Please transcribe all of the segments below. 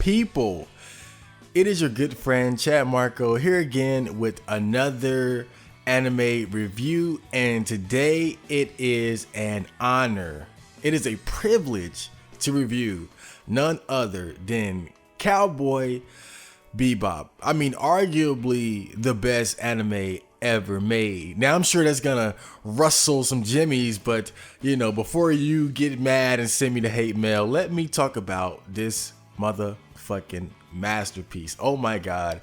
people? It is your good friend Chad Marco here again with another anime review, and today it is an honor. It is a privilege to review none other than Cowboy Bebop. I mean, arguably the best anime ever made. Now, I'm sure that's gonna rustle some jimmies, but you know, before you get mad and send me the hate mail, let me talk about this motherfucking masterpiece. Oh my god.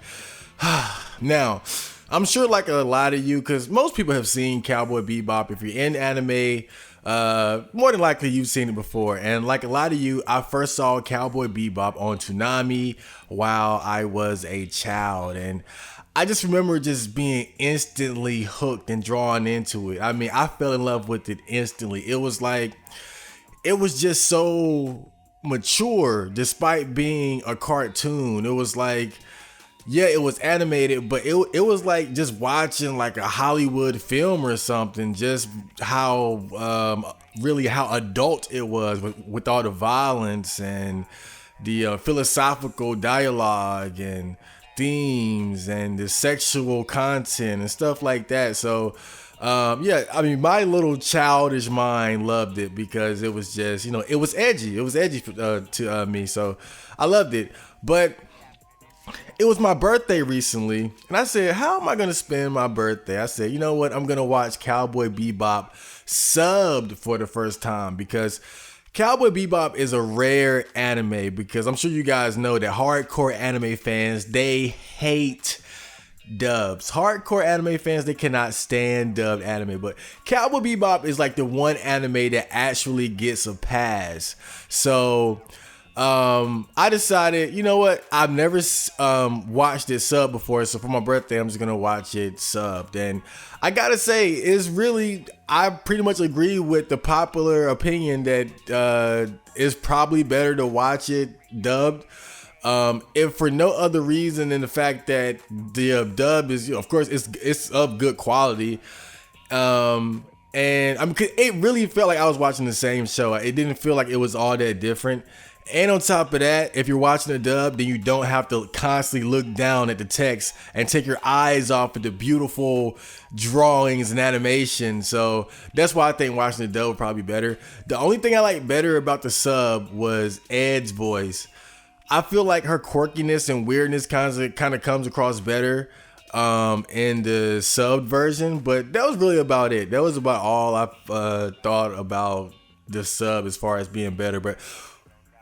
Now, I'm sure like a lot of you, because most people have seen Cowboy Bebop. If you're in anime, more than likely you've seen it before. And like a lot of you, I first saw Cowboy Bebop on Toonami while I was a child, and I just remember just being instantly hooked and drawn into it. I mean, I fell in love with it instantly. It was just so mature despite being a cartoon. It was like, yeah, it was animated, but it was like just watching like a Hollywood film or something. Just how really how adult it was with all the violence and the philosophical dialogue and themes and the sexual content and stuff like that. So yeah, I mean, my little childish mind loved it because it was just, you know, it was edgy. It was edgy to me, so I loved it. But it was my birthday recently, and I said, how am I going to spend my birthday? I said, you know what? I'm going to watch Cowboy Bebop subbed for the first time, because Cowboy Bebop is a rare anime, because I'm sure you guys know that hardcore anime fans, they hate dubs. Hardcore anime fans, they cannot stand dubbed anime, but Cowboy Bebop is like the one anime that actually gets a pass. So I decided, you know what, I've never watched it sub before, so for my birthday I'm just gonna watch it subbed. And I gotta say, it's really, I pretty much agree with the popular opinion that it's probably better to watch it dubbed, if for no other reason than the fact that the dub is, of course, it's of good quality. And it really felt like I was watching the same show. It didn't feel like it was all that different. And on top of that, if you're watching a dub, then you don't have to constantly look down at the text and take your eyes off of the beautiful drawings and animation. So that's why I think watching the dub would probably be better. The only thing I like better about the sub was Ed's voice. I feel like her quirkiness and weirdness kind of comes across better in the subbed version. But that was really about it. That was about all I thought about the sub as far as being better. But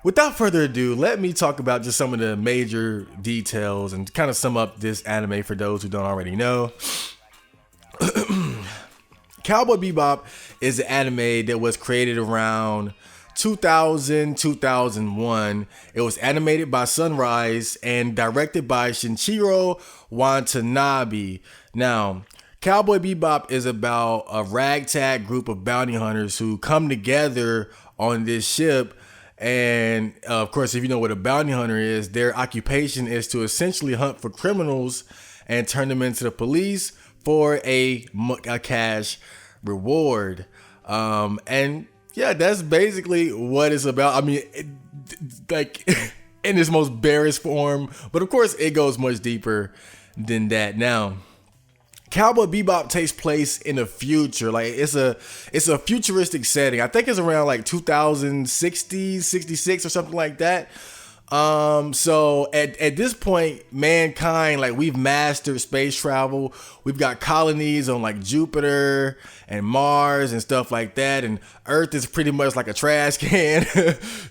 without further ado, let me talk about just some of the major details and kind of sum up this anime for those who don't already know. Cowboy Bebop is an anime that was created around 2001. It was animated by Sunrise and directed by Shinichiro Watanabe. Now, Cowboy Bebop is about a ragtag group of bounty hunters who come together on this ship. And of course, if you know what a bounty hunter is, their occupation is to essentially hunt for criminals and turn them into the police for a cash reward. And yeah, that's basically what it's about. I mean, like in its most barest form, but of course it goes much deeper than that. Now, Cowboy Bebop takes place in the future. Like it's a futuristic setting. I think it's around like 2060, 66 or something like that. So at this point, mankind, like, we've mastered space travel. We've got colonies on like Jupiter and Mars and stuff like that. And Earth is pretty much like a trash can.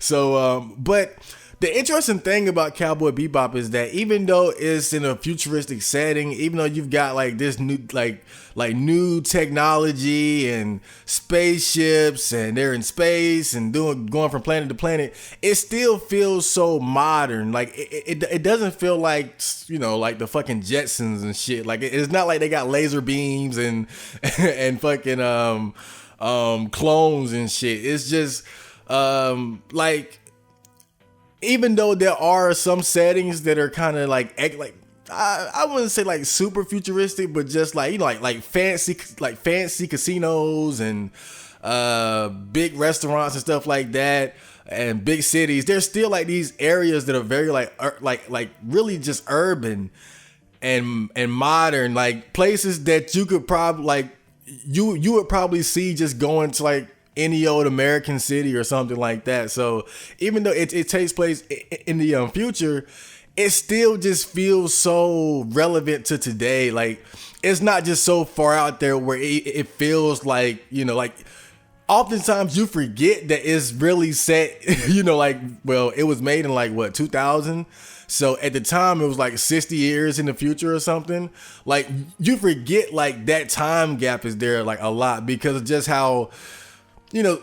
So, but the interesting thing about Cowboy Bebop is that even though it's in a futuristic setting, even though you've got like this new like new technology and spaceships and they're in space and going from planet to planet, it still feels so modern. Like it doesn't feel like, you know, like the fucking Jetsons and shit. Like it's not like they got laser beams and and fucking clones and shit. It's just like, even though there are some settings that are kind of like I wouldn't say like super futuristic, but just like, you know, like fancy casinos and big restaurants and stuff like that. and big cities, there's still like these areas that are very like really just urban and modern, like places that you could probably like you would probably see just going to like any old American city or something like that. So even though it takes place in the future, it still just feels so relevant to today. Like it's not just so far out there where it feels like, you know, like oftentimes you forget that it's really set, you know, like, well, it was made in like what, 2000? So at the time it was like 60 years in the future or something. Like you forget like that time gap is there like a lot because of just how, you know,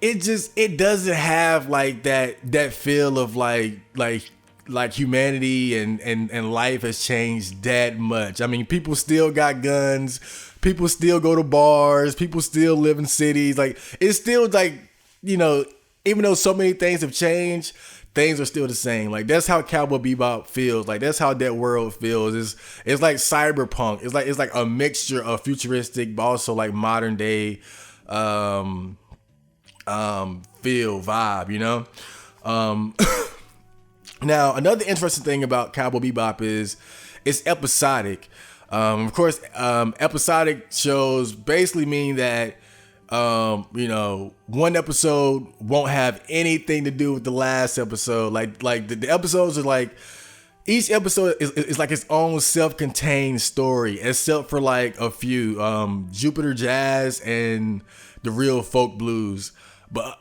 it doesn't have like that feel of like humanity and life has changed that much. I mean, people still got guns, people still go to bars, people still live in cities. Like it's still like, you know, even though so many things have changed, things are still the same. Like that's how Cowboy Bebop feels. Like that's how that world feels. It's like cyberpunk. It's like a mixture of futuristic but also like modern day feel vibe, you know? Now, another interesting thing about Cowboy Bebop is it's episodic. Of course, episodic shows basically mean that, you know, one episode won't have anything to do with the last episode. Like the episodes are like, each episode is like its own self-contained story, except for like a few, Jupiter Jazz and the Real Folk Blues. But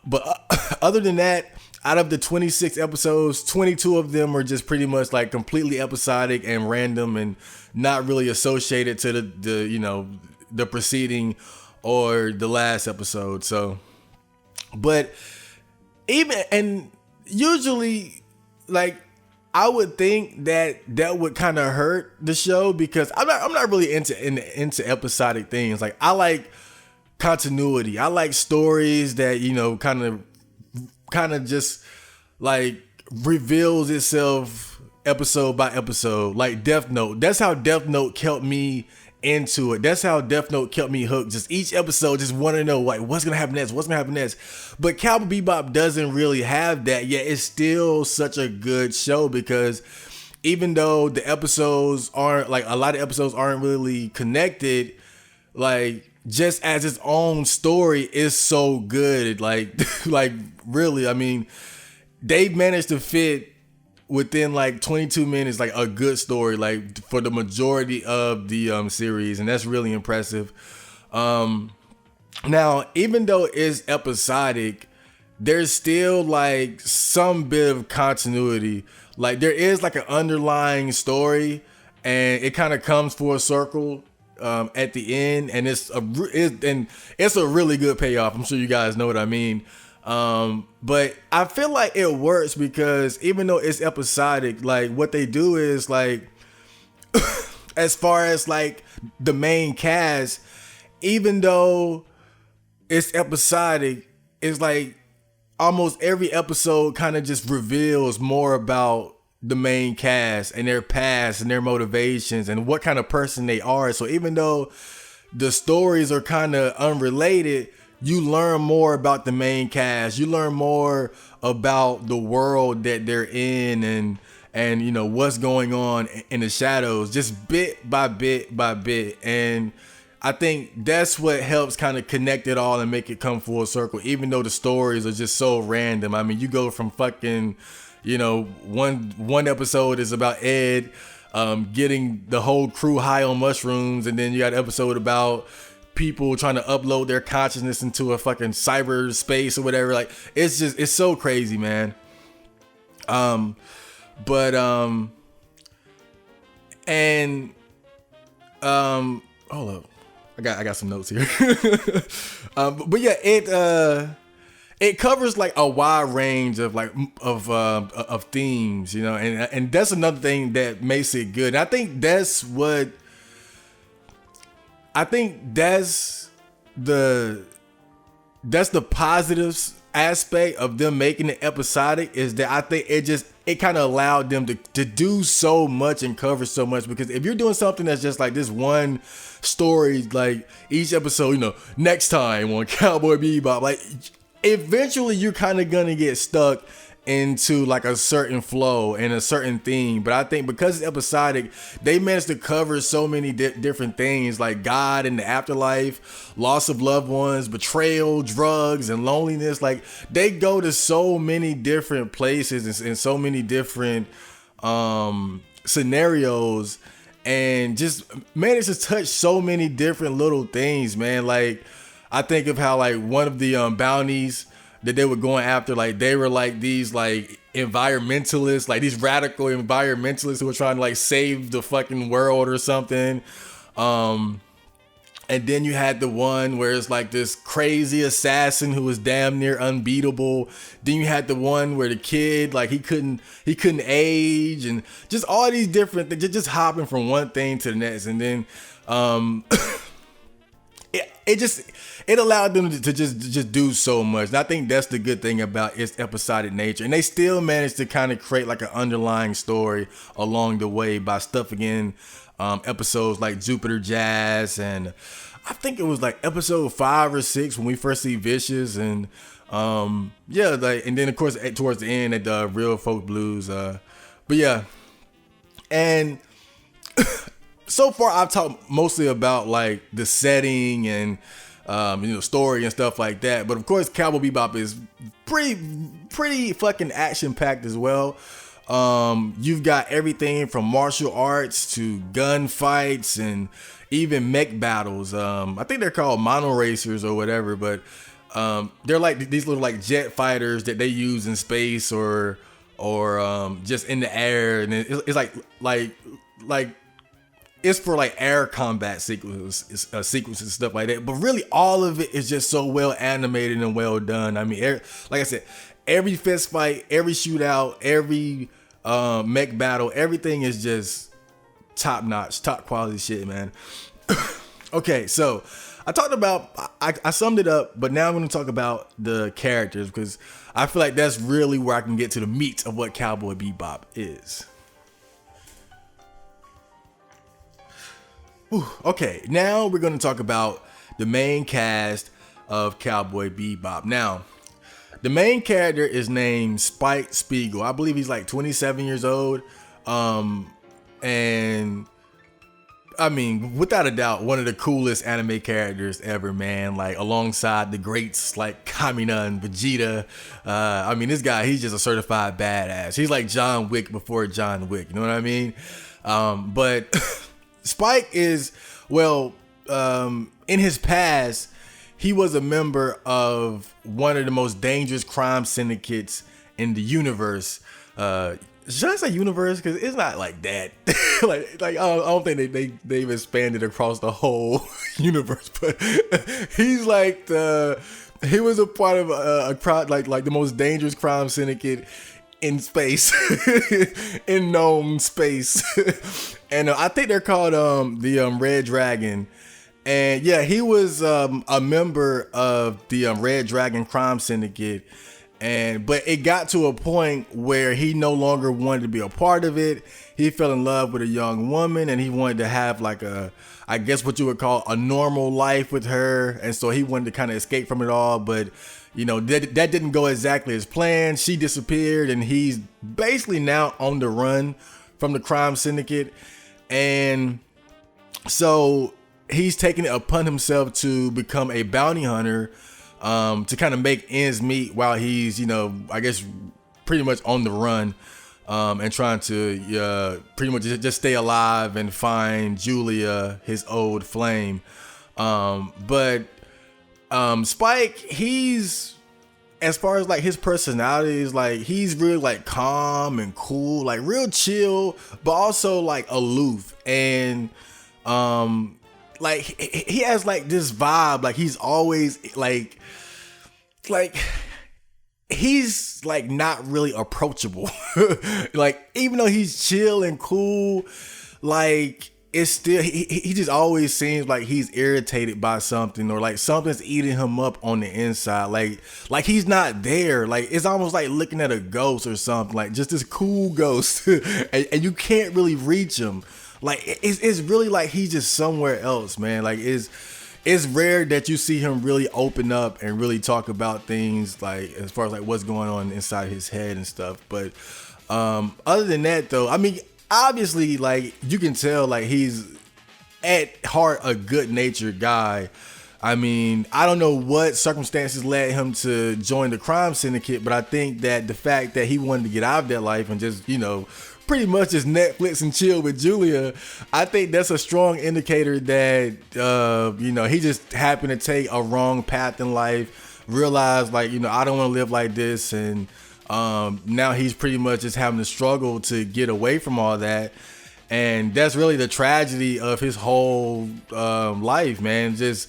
other than that, out of the 26 episodes, 22 of them are just pretty much like completely episodic and random and not really associated to the you know, the preceding or the last episode. So, but even, and usually like I would think that would kind of hurt the show because I'm not really into episodic things. Like I like continuity. I like stories that, you know, kind of just like reveals itself episode by episode, like Death Note. That's how Death Note kept me into it. That's how Death Note kept me hooked. Just each episode, just want to know like what's gonna happen next, what's gonna happen next. But Cowboy Bebop doesn't really have that yet. It's still such a good show because even though the episodes aren't like, a lot of episodes aren't really connected, like just as its own story is so good. Like like really, I mean, they've managed to fit within like 22 minutes like a good story, like for the majority of the series, and that's really impressive. Now, even though it's episodic, there's still like some bit of continuity. Like there is like an underlying story, and it kind of comes full circle at the end, and it's a really good payoff. I'm sure you guys know what I mean. But I feel like it works because even though it's episodic, like what they do is like, as far as like the main cast, even though it's episodic, it's like almost every episode kind of just reveals more about the main cast and their past and their motivations and what kind of person they are. So even though the stories are kind of unrelated, you learn more about the main cast. You learn more about the world that they're in and you know what's going on in the shadows, just bit by bit by bit. And I think that's what helps kind of connect it all and make it come full circle, even though the stories are just so random. I mean, you go from fucking, you know, one episode is about Ed getting the whole crew high on mushrooms, and then you got an episode about people trying to upload their consciousness into a fucking cyberspace or whatever. Like it's so crazy, man. Hold up, I got some notes here. But yeah, it covers like a wide range of like of themes, you know, and that's another thing that makes it good. And I think that's the positives aspect of them making it episodic, is that I think it kind of allowed them to do so much and cover so much. Because if you're doing something that's just like this one story, like each episode, you know, next time on Cowboy Bebop, like eventually you're kind of gonna get stuck into like a certain flow and a certain theme. But I think because it's episodic, they managed to cover so many different things, like God and the afterlife, loss of loved ones, betrayal, drugs, and loneliness. Like, they go to so many different places and so many different scenarios, and just managed to touch so many different little things, man. Like, I think of how like one of the bounties that they were going after, like they were like these like environmentalists, like these radical environmentalists who were trying to like save the fucking world or something. And then you had the one where it's like this crazy assassin who was damn near unbeatable. Then you had the one where the kid, like he couldn't age, and just all these different things, just hopping from one thing to the next. And then it allowed them to just do so much. And I think that's the good thing about its episodic nature. And they still managed to kind of create like an underlying story along the way by stuffing in episodes like Jupiter Jazz, and I think it was like episode 5 or 6 when we first see Vicious, and yeah, like, and then of course towards the end at the Real Folk Blues. But yeah, and so far I've talked mostly about like the setting and story and stuff like that. But of course, Cowboy Bebop is pretty fucking action packed as well. You've got everything from martial arts to gun fights and even mech battles. I think they're called mono racers or whatever, but they're like these little like jet fighters that they use in space or just in the air, and it's like it's for like air combat sequences and stuff like that. But really, all of it is just so well animated and well done. I mean, like I said, every fist fight, every shootout, every mech battle, everything is just top notch, top quality shit, man. Okay, so I summed it up, but now I'm going to talk about the characters, because I feel like that's really where I can get to the meat of what Cowboy Bebop is. Okay, now we're going to talk about the main cast of Cowboy Bebop. Now, the main character is named Spike Spiegel. I believe he's like 27 years old. And I mean, without a doubt, one of the coolest anime characters ever, man. Like, alongside the greats like Kamina and Vegeta. I mean, this guy, he's just a certified badass. He's like John Wick before John Wick. You know what I mean? But Spike is, well, in his past, he was a member of one of the most dangerous crime syndicates in the universe. Should I say universe? Because it's not like that. like I don't think they've expanded across the whole universe. But he's like he was a part of a crowd like the most dangerous crime syndicate in space, in known space. And I think they're called the Red Dragon. And yeah, he was a member of the Red Dragon crime syndicate. But it got to a point where he no longer wanted to be a part of it. He fell in love with a young woman, and he wanted to have like I guess what you would call a normal life with her. And so he wanted to kind of escape from it all. But that didn't go exactly as planned. She disappeared, and he's basically now on the run from the crime syndicate. And so he's taking it upon himself to become a bounty hunter, to kind of make ends meet while he's, I guess pretty much on the run, and trying to pretty much just stay alive and find Julia, his old flame. But Spike, he's, as far as like his personality is, like he's really like calm and cool, like real chill, but also like aloof. And like he has like this vibe, like he's always like he's like not really approachable. Like, even though he's chill and cool, like it's still, he just always seems like he's irritated by something, or like something's eating him up on the inside. Like he's not there. Like, it's almost like looking at a ghost or something, like just this cool ghost. and you can't really reach him. Like, it's really like he's just somewhere else, man. Like, it's rare that you see him really open up and really talk about things like as far as like what's going on inside his head and stuff. But other than that, though, I mean, obviously, like you can tell, like he's at heart a good-natured guy. I mean, I don't know what circumstances led him to join the crime syndicate, but I think that the fact that he wanted to get out of that life and just, pretty much just Netflix and chill with Julia, I think that's a strong indicator that, he just happened to take a wrong path in life, realized like, I don't want to live like this. And now he's pretty much just having to struggle to get away from all that. And that's really the tragedy of his whole life, man. Just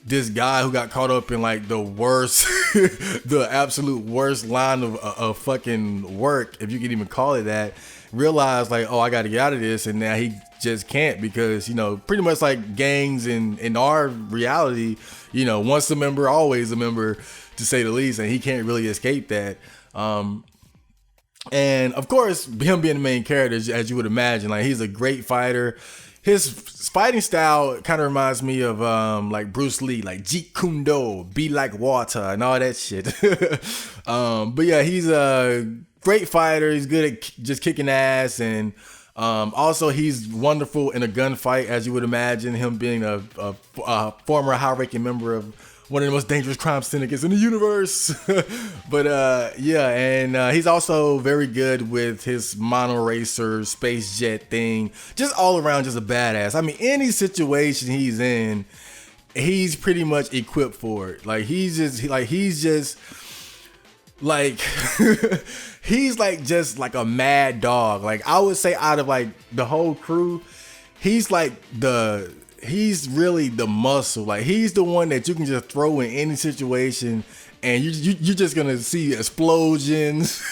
this guy who got caught up in like the worst, the absolute worst line of fucking work, if you can even call it that, realized like, oh, I got to get out of this. And now he just can't because, pretty much like gangs in our reality, once a member, always a member, to say the least. And he can't really escape that. And of course, him being the main character, as you would imagine, like he's a great fighter. His fighting style kind of reminds me of like Bruce Lee, like Jeet Kune Do, be like water, and all that shit. But yeah, he's a great fighter. He's good at just kicking ass, and also he's wonderful in a gunfight, as you would imagine. Him being a former high-ranking member of one of the most dangerous crime syndicates in the universe. But yeah, and he's also very good with his mono racer space jet thing. Just all around, just a badass. I mean, any situation he's in, he's pretty much equipped for it. Like he's just like he's like just like a mad dog. Like I would say, out of like the whole crew, he's really the muscle. Like he's the one that you can just throw in any situation and you're just gonna see explosions.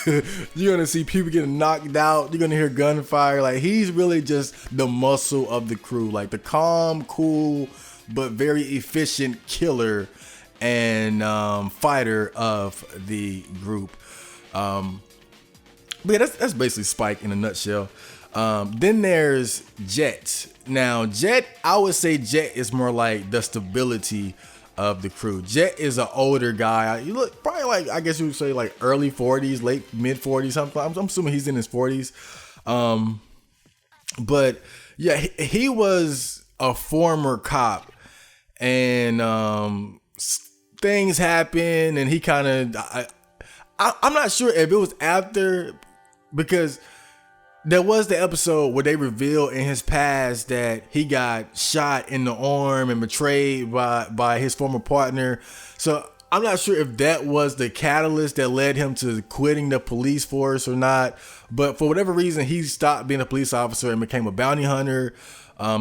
You're gonna see people getting knocked out. You're gonna hear gunfire. Like he's really just the muscle of the crew, like the calm, cool, but very efficient killer and fighter of the group. But yeah, that's basically Spike in a nutshell. Then there's Jet. Now, Jet, I would say Jet is more like the stability of the crew. Jet is an older guy. You look probably like, I guess you would say like early 40s, late mid 40s, something. I'm assuming he's in his 40s. But yeah, he was a former cop, and things happen, and he kind of, I'm not sure if it was after, because there was the episode where they revealed in his past that he got shot in the arm and betrayed by his former partner. So I'm not sure if that was the catalyst that led him to quitting the police force or not. But for whatever reason, he stopped being a police officer and became a bounty hunter.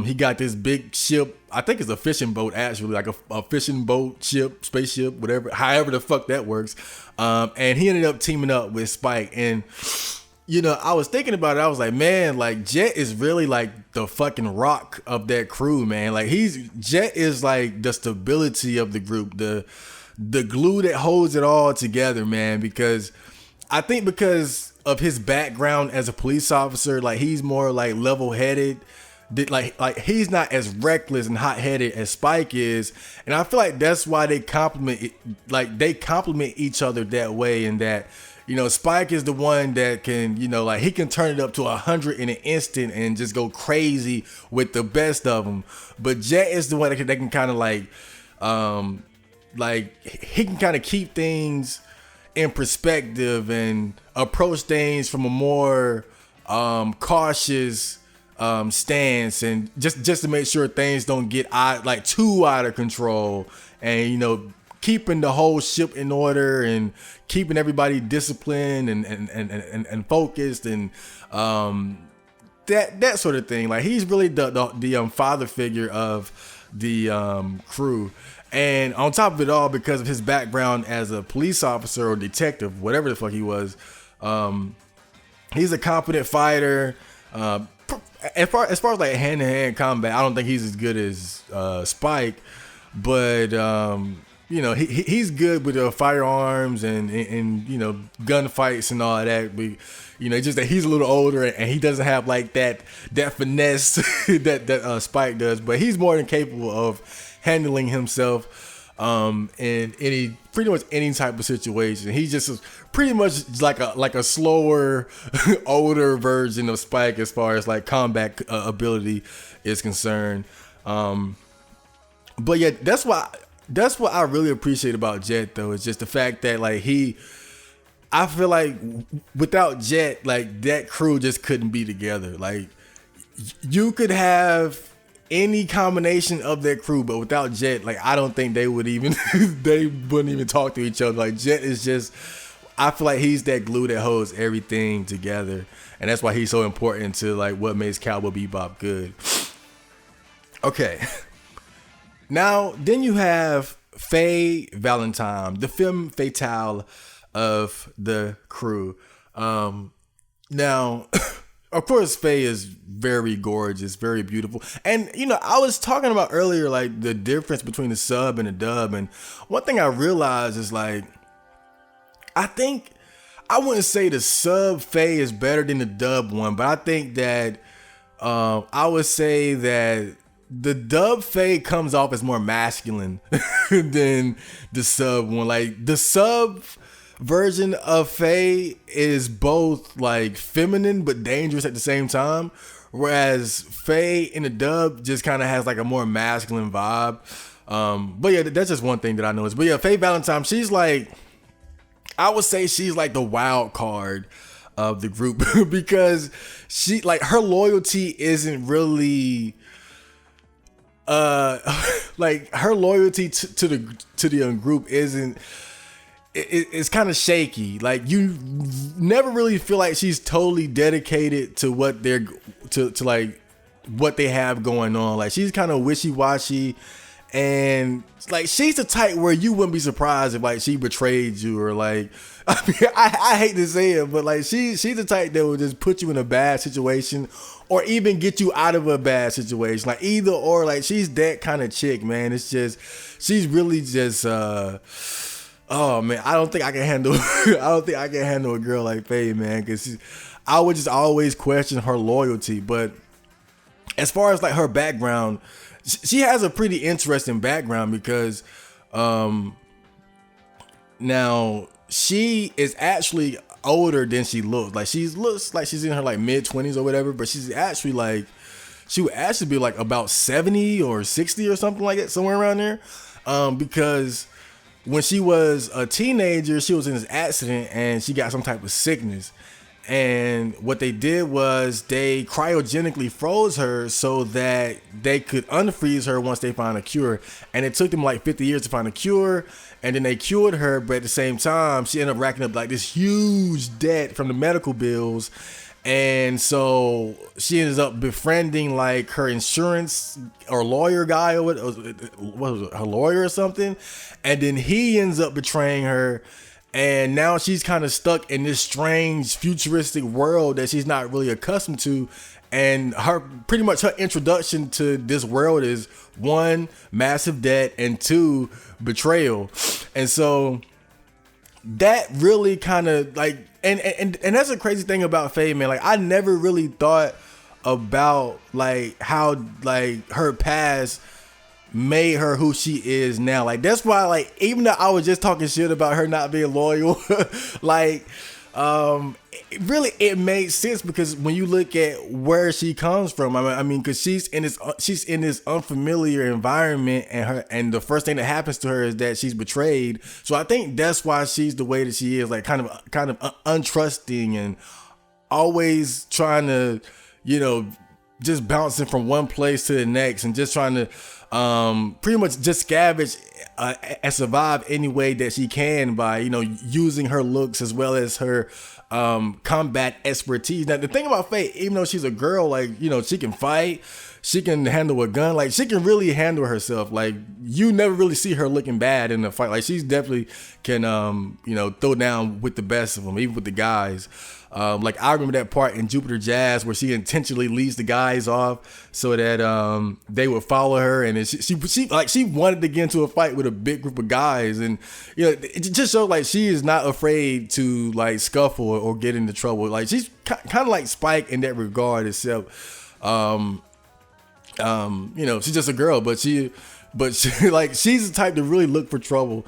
He got this big ship. I think it's a fishing boat, actually, like a fishing boat, ship, spaceship, whatever, however the fuck that works. And he ended up teaming up with Spike. And I was thinking about it. I was like, man, like Jet is really like the fucking rock of that crew, man. Like Jet is like the stability of the group, the glue that holds it all together, man. Because I think because of his background as a police officer, like he's more like level-headed. Like he's not as reckless and hot-headed as Spike is, and I feel like that's why they complement each other that way. And that Spike is the one that can, like he can turn it up to 100 in an instant and just go crazy with the best of them. But Jet is the one that can kind of like he can kind of keep things in perspective and approach things from a more cautious stance, and just to make sure things don't get too out of control, and keeping the whole ship in order and keeping everybody disciplined and focused, and that sort of thing. Like he's really the father figure of the crew. And on top of it all, because of his background as a police officer or detective, whatever the fuck he was, he's a competent fighter. As far as like hand-to-hand combat, I don't think he's as good as Spike, but he's good with firearms and gunfights and all of that. But it's just that he's a little older and he doesn't have like that finesse that Spike does. But he's more than capable of handling himself in pretty much any type of situation. He just is pretty much like a slower, older version of Spike as far as like combat ability is concerned. But yeah, that's what I really appreciate about Jet though. Is just the fact that like I feel like without Jet, like that crew just couldn't be together. Like you could have any combination of that crew, but without Jet, like I don't think they would even they wouldn't even talk to each other. Like Jet is just, I feel like he's that glue that holds everything together, and that's why he's so important to like what makes Cowboy Bebop good. Okay, now then you have Faye Valentine, the femme fatale of the crew. Now. Of course, Faye is very gorgeous, very beautiful. And, I was talking about earlier, like, the difference between the sub and the dub. And one thing I realized is, like, I think, I wouldn't say the sub Faye is better than the dub one, but I think that, I would say that the dub Faye comes off as more masculine than the sub one. Like, the sub version of Faye is both like feminine but dangerous at the same time, whereas Faye in the dub just kind of has like a more masculine vibe. But yeah, that's just one thing that I noticed. But yeah, Faye Valentine, she's like, I would say she's like the wild card of the group because she like her loyalty isn't really like her loyalty to the group isn't. It's kind of shaky. Like you never really feel like she's totally dedicated to what they're to like what they have going on. Like she's kind of wishy-washy, and like she's the type where you wouldn't be surprised if like she betrayed you or like I mean I hate to say it, but like she's the type that would just put you in a bad situation or even get you out of a bad situation. Like either or, like she's that kind of chick, man. It's just she's really just oh man, I don't think I can handle. I don't think I can handle a girl like Faye, man, because I would just always question her loyalty. But as far as like her background, she has a pretty interesting background because now she is actually older than she looks. Like she looks like she's in her like mid-20s or whatever, but she's actually like she would actually be like about 70 or 60 or something like that, somewhere around there, because when she was a teenager, she was in this accident and she got some type of sickness. And what they did was they cryogenically froze her so that they could unfreeze her once they found a cure. And it took them like 50 years to find a cure. And then they cured her, but at the same time, she ended up racking up like this huge debt from the medical bills. And so she ends up befriending like her insurance or lawyer guy or what was it, her lawyer or something. And then he ends up betraying her. And now she's kind of stuck in this strange futuristic world that she's not really accustomed to. And her pretty much her introduction to this world is one, massive debt, and two, betrayal. And so that really kind of like and that's a crazy thing about Faye, man. Like I never really thought about like how like her past made her who she is now. Like that's why like even though I was just talking shit about her not being loyal, like it made sense because when you look at where she comes from, I mean, because she's in this unfamiliar environment, and the first thing that happens to her is that she's betrayed. So I think that's why she's the way that she is, like kind of untrusting and always trying to, just bouncing from one place to the next and just trying to pretty much just scavenge and survive any way that she can by using her looks as well as her combat expertise. Now the thing about Faye, even though she's a girl, like she can fight, she can handle a gun. Like, she can really handle herself. Like, you never really see her looking bad in a fight. Like, she's definitely can, throw down with the best of them, even with the guys. Like, I remember that part in Jupiter Jazz where she intentionally leads the guys off so that they would follow her, and she wanted to get into a fight with a big group of guys, and it just shows like she is not afraid to like scuffle or get into trouble. Like, she's kind of like Spike in that regard itself. She's just a girl, but she like, she's the type to really look for trouble,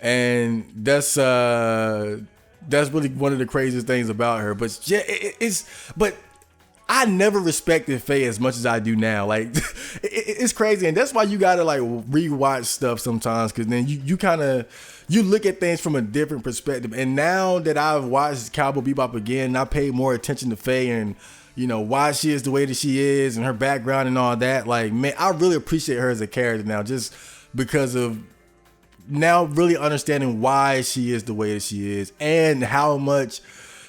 and that's really one of the craziest things about her. But yeah, but I never respected Faye as much as I do now. Like, it's crazy, and that's why you gotta like rewatch stuff sometimes, because then you look at things from a different perspective. And now that I've watched Cowboy Bebop again, and I pay more attention to Faye and why she is the way that she is and her background and all that. Like, man, I really appreciate her as a character now, just because of now really understanding why she is the way that she is and how much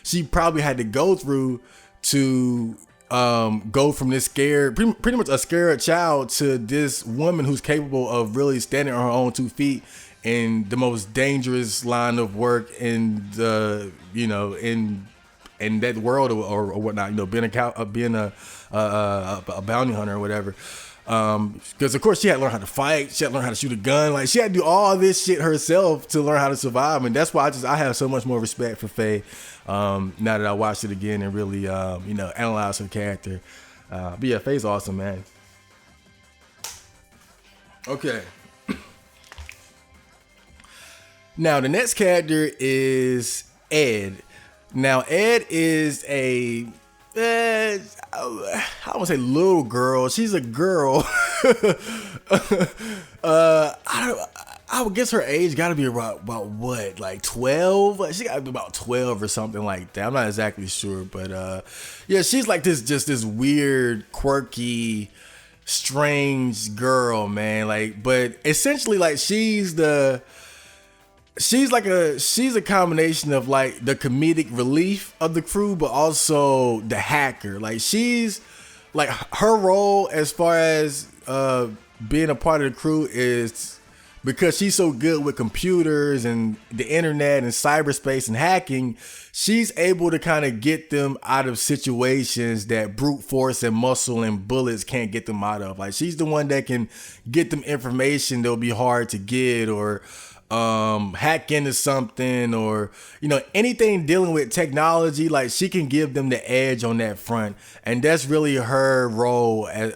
she probably had to go through to go from this pretty much a scared child, to this woman who's capable of really standing on her own 2 feet in the most dangerous line of work in the in that world or whatnot, being a bounty hunter or whatever. Because of course she had to learn how to fight, she had to learn how to shoot a gun. Like, she had to do all this shit herself to learn how to survive, and that's why I have so much more respect for Faye now that I watched it again and really analyze her character. But yeah, Faye's awesome, man. Okay. Now the next character is Ed. Now Ed is I won't say little girl. She's a girl. I would guess her age got to be about what, like 12? She got to be about 12 or something like that. I'm not exactly sure, but yeah, she's like this weird, quirky, strange girl, man. Like, but essentially, like, she's a combination of like the comedic relief of the crew, but also the hacker. Like, she's like, her role as far as being a part of the crew is because she's so good with computers and the internet and cyberspace and hacking, she's able to kind of get them out of situations that brute force and muscle and bullets can't get them out of. Like, she's the one that can get them information that'll be hard to get, or hack into something, or anything dealing with technology. Like, she can give them the edge on that front, and that's really her role as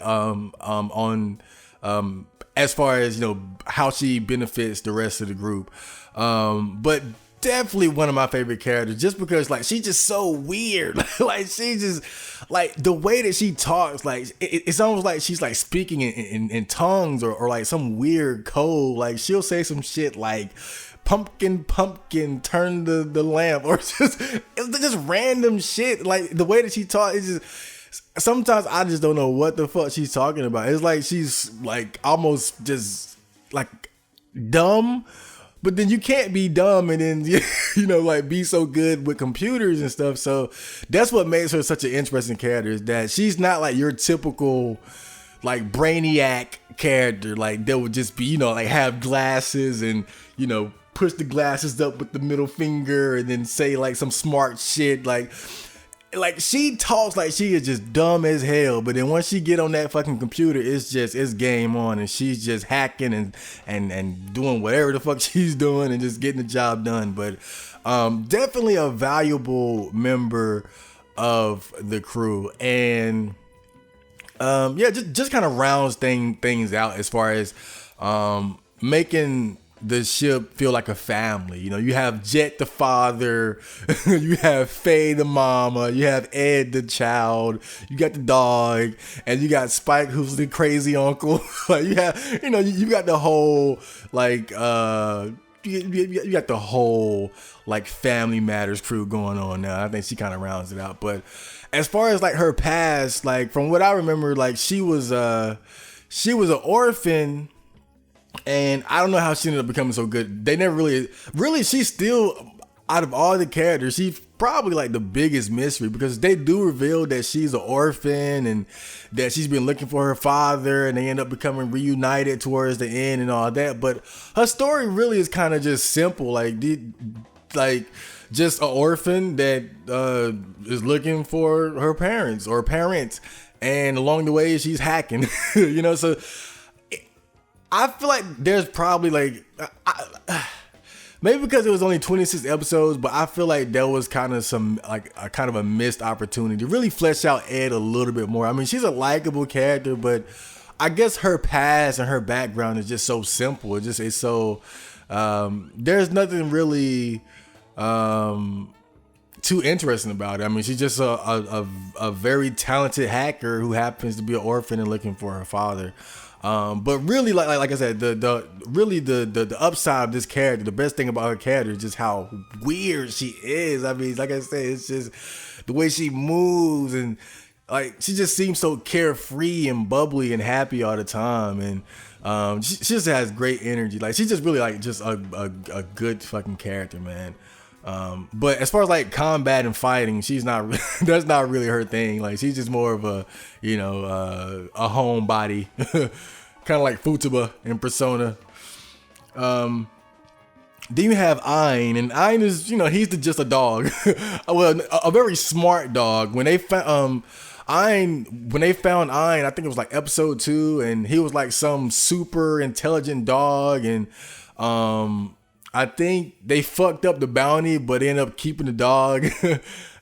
far as how she benefits the rest of the group. But definitely one of my favorite characters, just because like she's just so weird. Like, she just, like, the way that she talks, like it's almost like she's like speaking in tongues or like some weird code. Like, she'll say some shit like pumpkin turn the lamp, or just random shit. Like, the way that she talks is just, sometimes I just don't know what the fuck she's talking about. It's like she's like almost just like dumb, but then you can't be dumb and then like be so good with computers and stuff. So that's what makes her such an interesting character, is that she's not like your typical like brainiac character, like that would just be like have glasses and push the glasses up with the middle finger and then say like some smart shit. Like she talks like she is just dumb as hell, but then once she get on that fucking computer, it's game on, and she's just hacking and doing whatever the fuck she's doing and just getting the job done. But definitely a valuable member of the crew, and just kind of rounds things out as far as making the ship feel like a family. You have Jet the father, you have Faye the mama, you have Ed the child, you got the dog, and you got Spike, who's the crazy uncle. Like, you have, you got the whole like you got the whole like Family Matters crew going on now. I think she kind of rounds it out. But as far as like her past, like from what I remember, like she was an orphan. And I don't know how she ended up becoming so good. They never really, she's still, out of all the characters, she probably like the biggest mystery, because they do reveal that she's an orphan and that she's been looking for her father, and they end up becoming reunited towards the end and all that. But her story really is kind of just simple, like just an orphan that is looking for her parents or parents, and along the way she's hacking, you know. So I feel like there's probably like maybe because it was only 26 episodes, but I feel like there was kind of some like a kind of a missed opportunity to really flesh out Ed a little bit more. I mean, she's a likable character, but I guess her past and her background is just so simple. It's so there's nothing really too interesting about it. I mean, she's just a very talented hacker who happens to be an orphan and looking for her father. But really, like I said, the upside of this character, the best thing about her character is just how weird she is. I mean, like I said, it's just the way she moves, and like she just seems so carefree and bubbly and happy all the time, and she just has great energy. Like she's just really like just a good fucking character, man. But as far as like combat and fighting, she's not, that's not really her thing. Like she's just more of a, you know, a homebody, kind of like Futaba in Persona. Then you have Ayn, and Ayn is, you know, he's just a dog. Well, a very smart dog. When they found Ayn, I think it was like episode 2, and he was like some super intelligent dog, and I think they fucked up the bounty, but ended up keeping the dog.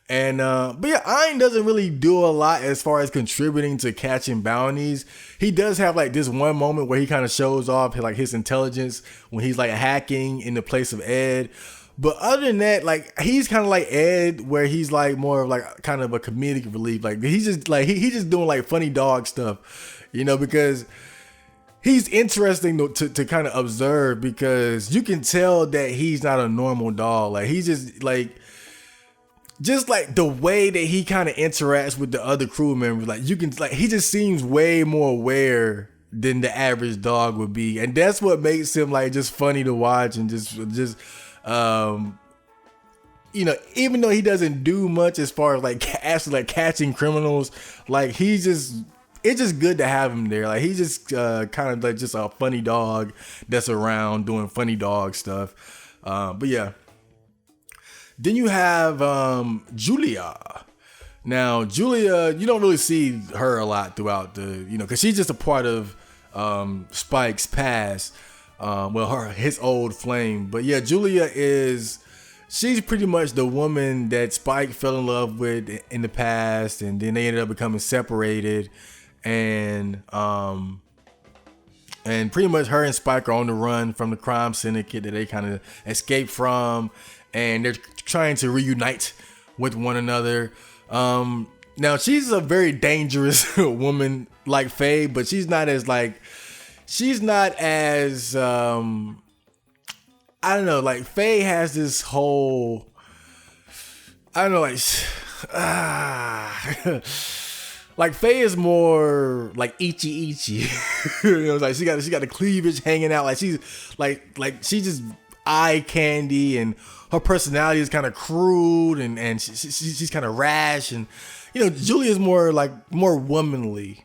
And but yeah, Ayn doesn't really do a lot as far as contributing to catching bounties. He does have like this one moment where he kind of shows off like his intelligence when he's like hacking in the place of Ed. But other than that, like he's kind of like Ed, where he's like more of like kind of a comedic relief. Like he's just like he's just doing like funny dog stuff, you know, because he's interesting to kind of observe, because you can tell that he's not a normal dog. Like he's just like the way that he kind of interacts with the other crew members. Like you can, like he just seems way more aware than the average dog would be, and that's what makes him like just funny to watch, and just you know, even though he doesn't do much as far as like actually like catching criminals, like he's just, it's just good to have him there. Like he's just kind of like just a funny dog that's around doing funny dog stuff. But yeah. Then you have Julia. Now Julia, you don't really see her a lot throughout the, you know, because she's just a part of Spike's past. Well, his old flame. But yeah, Julia she's pretty much the woman that Spike fell in love with in the past, and then they ended up becoming separated. And pretty much her and Spike are on the run from the crime syndicate that they kind of escaped from, and they're trying to reunite with one another. Now she's a very dangerous woman like Faye, but she's not as I don't know, like Faye has this whole, I don't know, like Faye is more like Ichi. You know, like she got the cleavage hanging out, like she's like she's just eye candy, and her personality is kind of crude, and she's kind of rash, and you know, Julia's more womanly.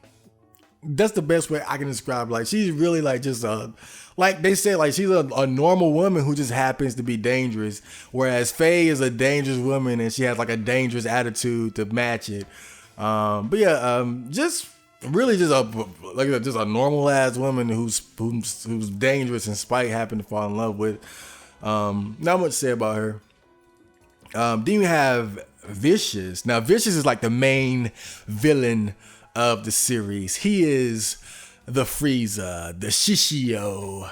That's the best way I can describe. Like she's really like just like they said, like she's a normal woman who just happens to be dangerous, whereas Faye is a dangerous woman and she has like a dangerous attitude to match it. But yeah, just really just a normal ass woman who's dangerous, and Spike happened to fall in love with. Not much to say about her. Then you have Vicious. Now Vicious is like the main villain of the series. He is the Frieza, the Shishio,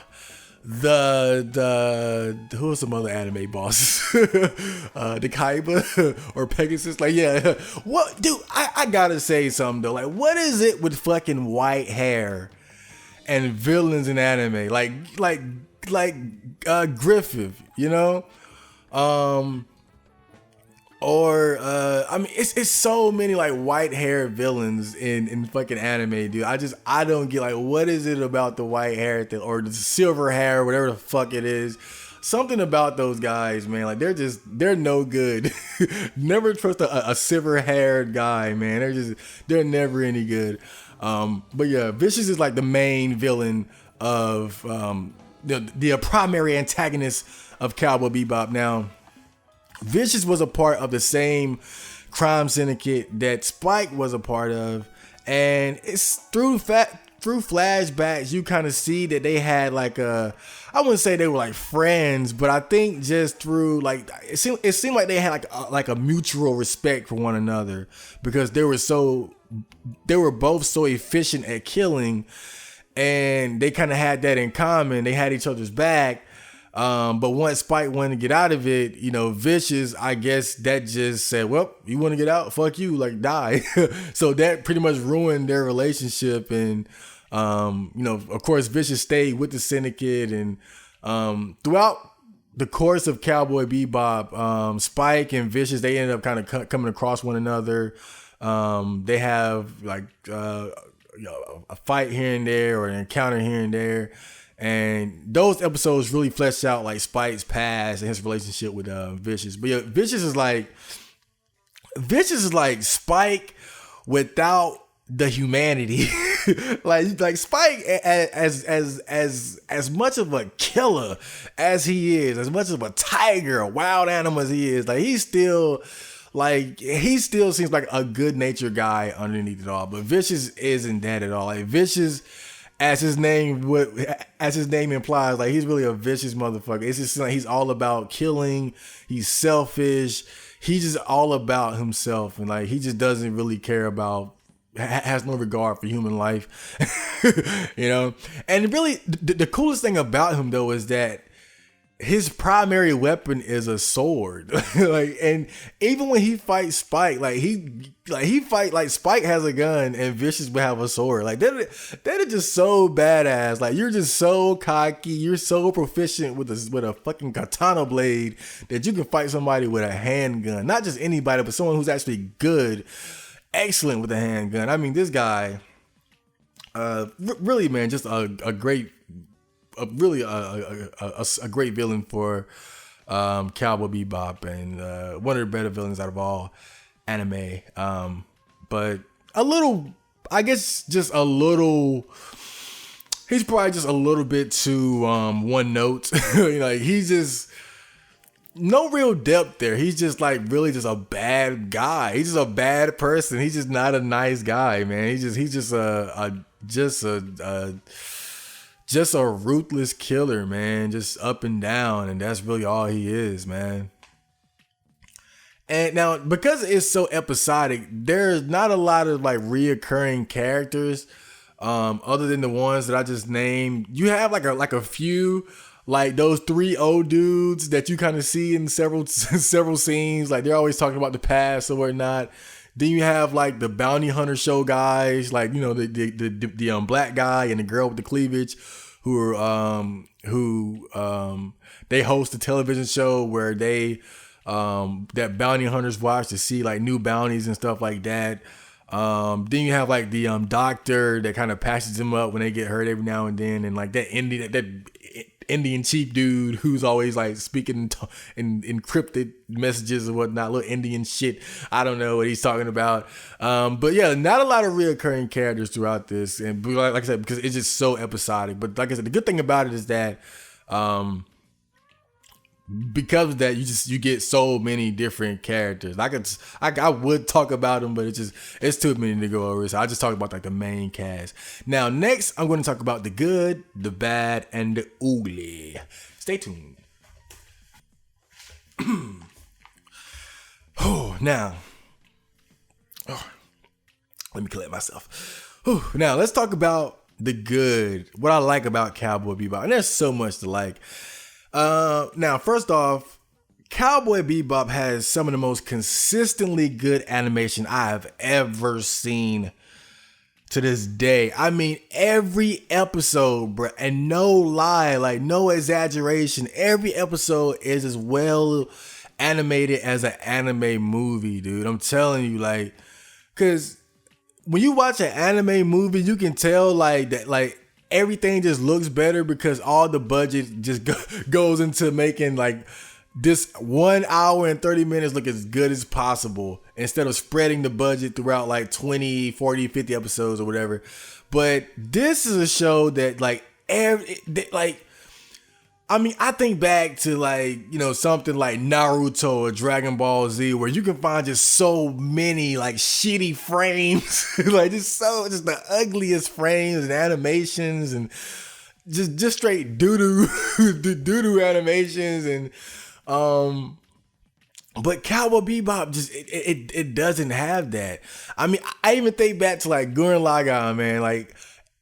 the who are some other anime bosses? The Kaiba or Pegasus. Like, yeah, what, dude? I gotta say something though. Like, what is it with fucking white hair and villains in anime? Like Griffith, you know? I mean, it's so many like white hair villains in fucking anime, dude. I don't get, like, what is it about the white hair thing or the silver hair, whatever the fuck it is. something about those guys, man. Like they're no good. Never trust a silver haired guy, man. They're never any good. But yeah, Vicious is like the main villain of the primary antagonist of Cowboy Bebop. Now, Vicious was a part of the same crime syndicate that Spike was a part of, and it's through flashbacks you kind of see that they had like I wouldn't say they were like friends, but I think just through like it seemed like they had like a mutual respect for one another, because they were both so efficient at killing, and they kind of had that in common. They had each other's back. But once Spike wanted to get out of it, Vicious, I guess that just said, well, you want to get out? Fuck you, like die. So that pretty much ruined their relationship. And, of course, Vicious stayed with the syndicate. And throughout the course of Cowboy Bebop, Spike and Vicious, they ended up kind of coming across one another. They have like a fight here and there, or an encounter here and there. And those episodes really fleshed out like Spike's past and his relationship with Vicious. But yeah, Vicious is like Spike without the humanity. like Spike, as much of a killer as he is, as much of a tiger, a wild animal as he is, like he still seems like a good natured guy underneath it all. But Vicious isn't that at all. Like Vicious, as his name implies, like he's really a vicious motherfucker. It's just like he's all about killing. He's selfish. He's just all about himself, and like he just doesn't really care about, has no regard for human life, And really, the coolest thing about him though is that his primary weapon is a sword. And even when he fights Spike, he fight like Spike has a gun and Vicious would have a sword. Like that is just so badass. Like you're just so cocky, you're so proficient with a fucking katana blade that you can fight somebody with a handgun. Not just anybody, but someone who's actually good, excellent with a handgun. I mean, this guy, really, man, just a great villain for Cowboy Bebop, and one of the better villains out of all anime. But he's probably just a little bit too one note. Like he's just no real depth there. He's just like really just a bad guy. He's just a bad person. He's just not a nice guy, man. He's just a ruthless killer, man. Just up and down, and that's really all he is, man. And now, because it's so episodic, there's not a lot of like reoccurring characters, other than the ones that I just named. You have like a few, like those three old dudes that you kind of see in several scenes. Like they're always talking about the past or whatnot. Then you have like the bounty hunter show guys, like the black guy and the girl with the cleavage, who they host a television show where they that bounty hunters watch to see like new bounties and stuff like that. Then you have like the doctor that kind of patches them up when they get hurt every now and then, and like that Indian chief dude who's always like speaking in encrypted messages and whatnot, little Indian shit. I don't know what he's talking about. But yeah, not a lot of reoccurring characters throughout this, and like I said, because it's just so episodic. But like I said, the good thing about it is that because of that, you get so many different characters. I would talk about them, but it's too many to go over. So I just talk about like the main cast. Now, next, I'm going to talk about the good, the bad, and the ugly. Stay tuned. Now, let me collect myself. Now, let's talk about the good. What I like about Cowboy Bebop, and there's so much to like. Now, first off, Cowboy Bebop has some of the most consistently good animation I've ever seen to this day. I mean, every episode, bro, and no lie, like no exaggeration, every episode is as well animated as an anime movie, dude. I'm telling you, like, cause when you watch an anime movie, you can tell like that, like everything just looks better because all the budget just goes into making like this 1 hour and 30 minutes look as good as possible instead of spreading the budget throughout like 20, 40, 50 episodes or whatever. But this is a show that like I think back to like, something like Naruto or Dragon Ball Z where you can find just so many like shitty frames, like just the ugliest frames and animations and just straight doo-doo animations and but Cowboy Bebop just it doesn't have that. I mean, I even think back to like Gurren Lagann, man, like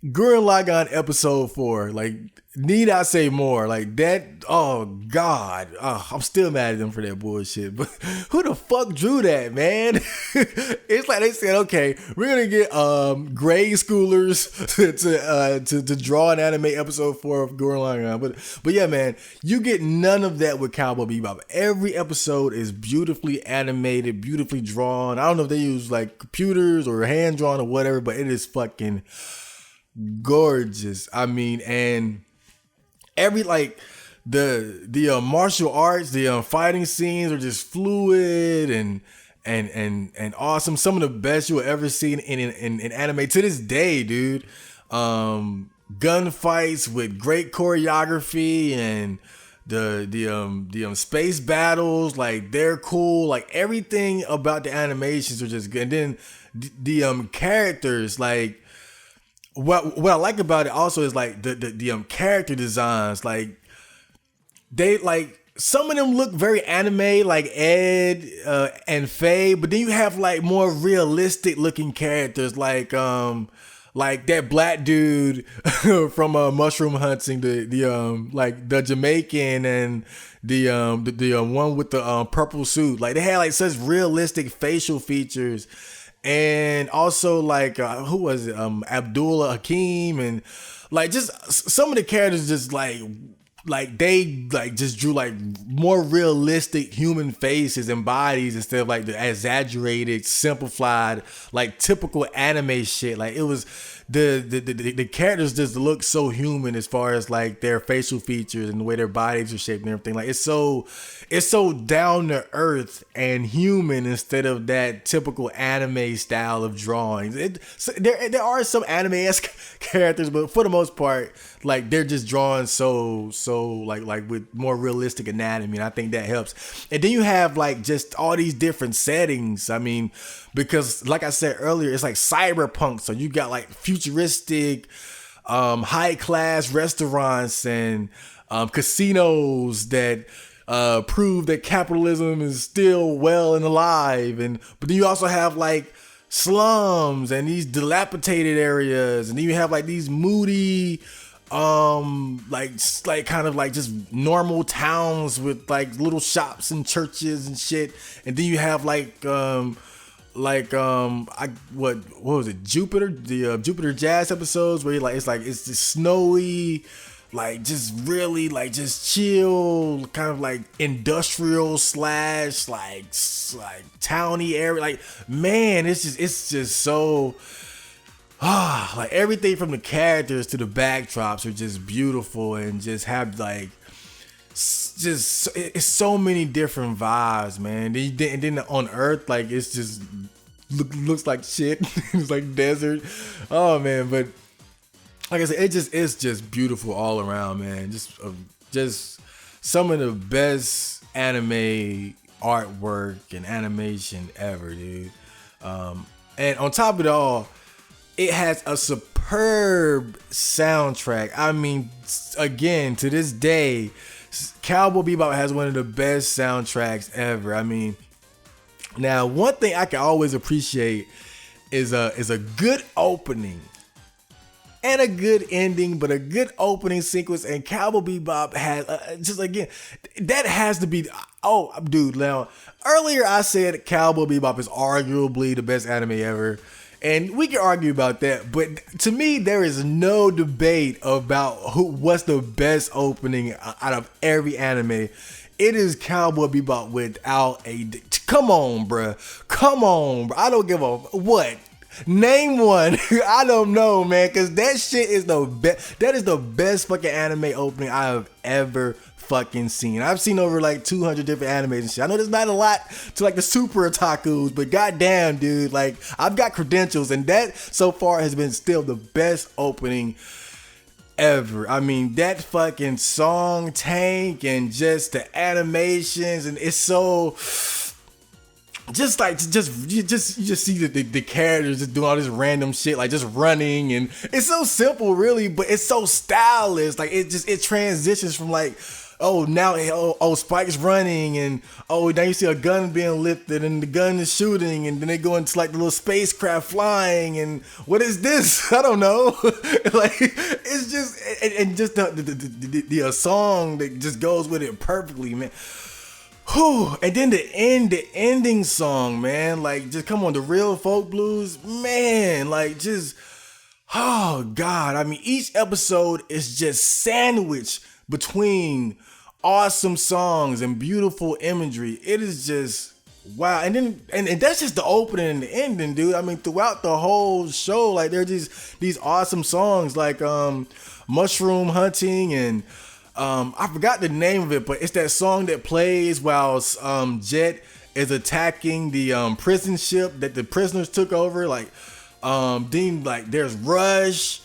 Gurren Lagann episode 4, like need I say more? Like that, oh God, I'm still mad at them for that bullshit. But who the fuck drew that, man? It's like they said, okay, we're gonna get grade schoolers to draw and animate episode 4 of Gurren Lagann. But yeah, man, you get none of that with Cowboy Bebop. Every episode is beautifully animated, beautifully drawn. I don't know if they use like computers or hand drawn or whatever, but it is fucking gorgeous. I mean, and every like the martial arts, the fighting scenes are just fluid and awesome. Some of the best you'll ever see in anime to this day, dude. Gunfights with great choreography and the space battles, like they're cool. Like everything about the animations are just good. And then the characters, like what I like about it also is like the character designs, like they like some of them look very anime, like Ed and Faye, but then you have like more realistic looking characters, like that black dude from Mushroom Hunting, the Jamaican and the one with the purple suit. Like they had like such realistic facial features. And also like who was it? Abdullah Hakim, and like just some of the characters just like they like just drew like more realistic human faces and bodies instead of like the exaggerated, simplified, like typical anime shit. Like it was the characters just look so human as far as like their facial features and the way their bodies are shaped and everything. Like it's so down to earth and human instead of that typical anime style of drawings. There are some anime-esque characters, but for the most part, like they're just drawn so like with more realistic anatomy, and I think that helps. And then you have like just all these different settings. I mean, because like I said earlier, it's like cyberpunk, so you got like futuristic, high class restaurants and casinos that prove that capitalism is still well and alive, but then you also have like slums and these dilapidated areas, and then you have like these moody like kind of like just normal towns with like little shops and churches and shit, and then you have what was it, Jupiter, the Jupiter Jazz episodes where it's just snowy, like just really like just chill, kind of like industrial slash like towny area. Like man, it's just so like everything from the characters to the backdrops are just beautiful and just have like just it's so many different vibes, man. And then on Earth, like it's just looks like shit. It's like desert. Oh man, but like I said, it's just beautiful all around, man. Just some of the best anime artwork and animation ever, dude. And on top of it all, it has a superb soundtrack. I mean, again, to this day, Cowboy Bebop has one of the best soundtracks ever. I mean, now one thing I can always appreciate is a good opening and a good ending, but a good opening sequence. And Cowboy Bebop has just again, that has to be. Oh, dude, now earlier I said Cowboy Bebop is arguably the best anime ever. And we can argue about that, but to me, there is no debate about what's the best opening out of every anime. It is Cowboy Bebop without a. Come on, bruh. Come on, bruh. I don't give a what. Name one. I don't know, man, because that shit is the best. That is the best fucking anime opening I have ever fucking seen. I've seen over like 200 different animes and shit. I know there's not a lot to like the super otakus, but goddamn, dude, like I've got credentials, and that so far has been still the best opening ever. I mean, that fucking song tank and just the animations, and it's so just like you just see the characters just doing all this random shit, like just running, and it's so simple really, but it's so stylish. Like it transitions from like, oh now Spike's running, and oh now you see a gun being lifted and the gun is shooting, and then they go into like the little spacecraft flying, and what is this? I don't know. Like it's just and just the song that just goes with it perfectly, man. Whew. And then the ending song, man, like just come on, the real folk blues, man, like just, oh God. I mean, each episode is just sandwiched between awesome songs and beautiful imagery. It is just wow. And then and that's just the opening and the ending, dude. I mean, throughout the whole show, like there's just these awesome songs like Mushroom Hunting, and I forgot the name of it, but it's that song that plays while Jet is attacking the prison ship that the prisoners took over. Like, then like there's Rush.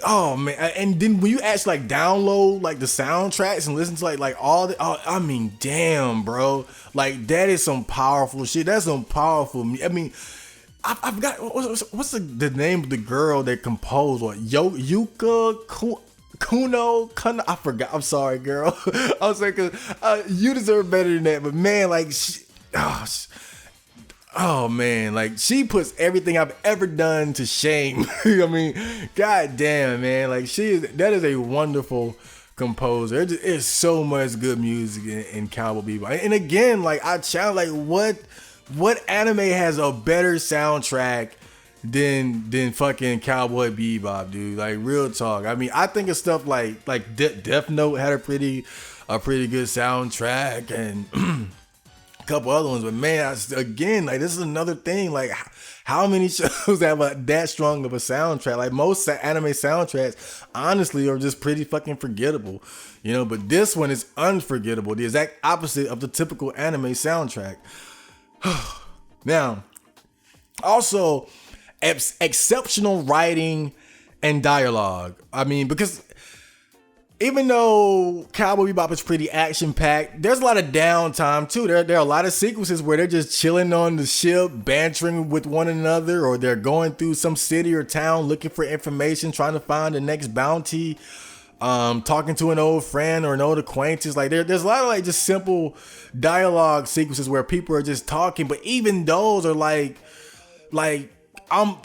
Oh man, and then when you actually like download like the soundtracks and listen to like all the, oh, I mean, damn, bro, like that is some powerful shit. That's some powerful. I mean, I forgot what's the name of the girl that composed what Yuka Kuno, I forgot. I'm sorry, girl. I was like, you deserve better than that. But man, like, oh man, like she puts everything I've ever done to shame. I mean, goddamn, man, like that is a wonderful composer. It's so much good music in Cowboy Bebop. And again, like I challenge, like what anime has a better soundtrack than fucking Cowboy Bebop, dude? Like real talk. I mean, I think of stuff like Death Note had a pretty good soundtrack, and a couple other ones. But man, again, like this is another thing. Like how many shows have that strong of a soundtrack? Like most anime soundtracks, honestly, are just pretty fucking forgettable, you know. But this one is unforgettable. The exact opposite of the typical anime soundtrack. Now, also, exceptional writing and dialogue. I mean, because even though Cowboy Bebop is pretty action-packed, there's a lot of downtime too. There are a lot of sequences where they're just chilling on the ship, bantering with one another, or they're going through some city or town looking for information, trying to find the next bounty, talking to an old friend or an old acquaintance. Like there's a lot of like just simple dialogue sequences where people are just talking, but even those are like I'm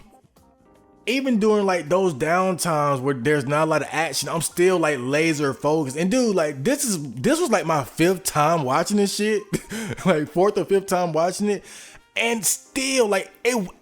even during like those downtimes where there's not a lot of action, I'm still like laser focused. And dude, like this was like my 5th time watching this shit, like 4th or 5th time watching it, and still like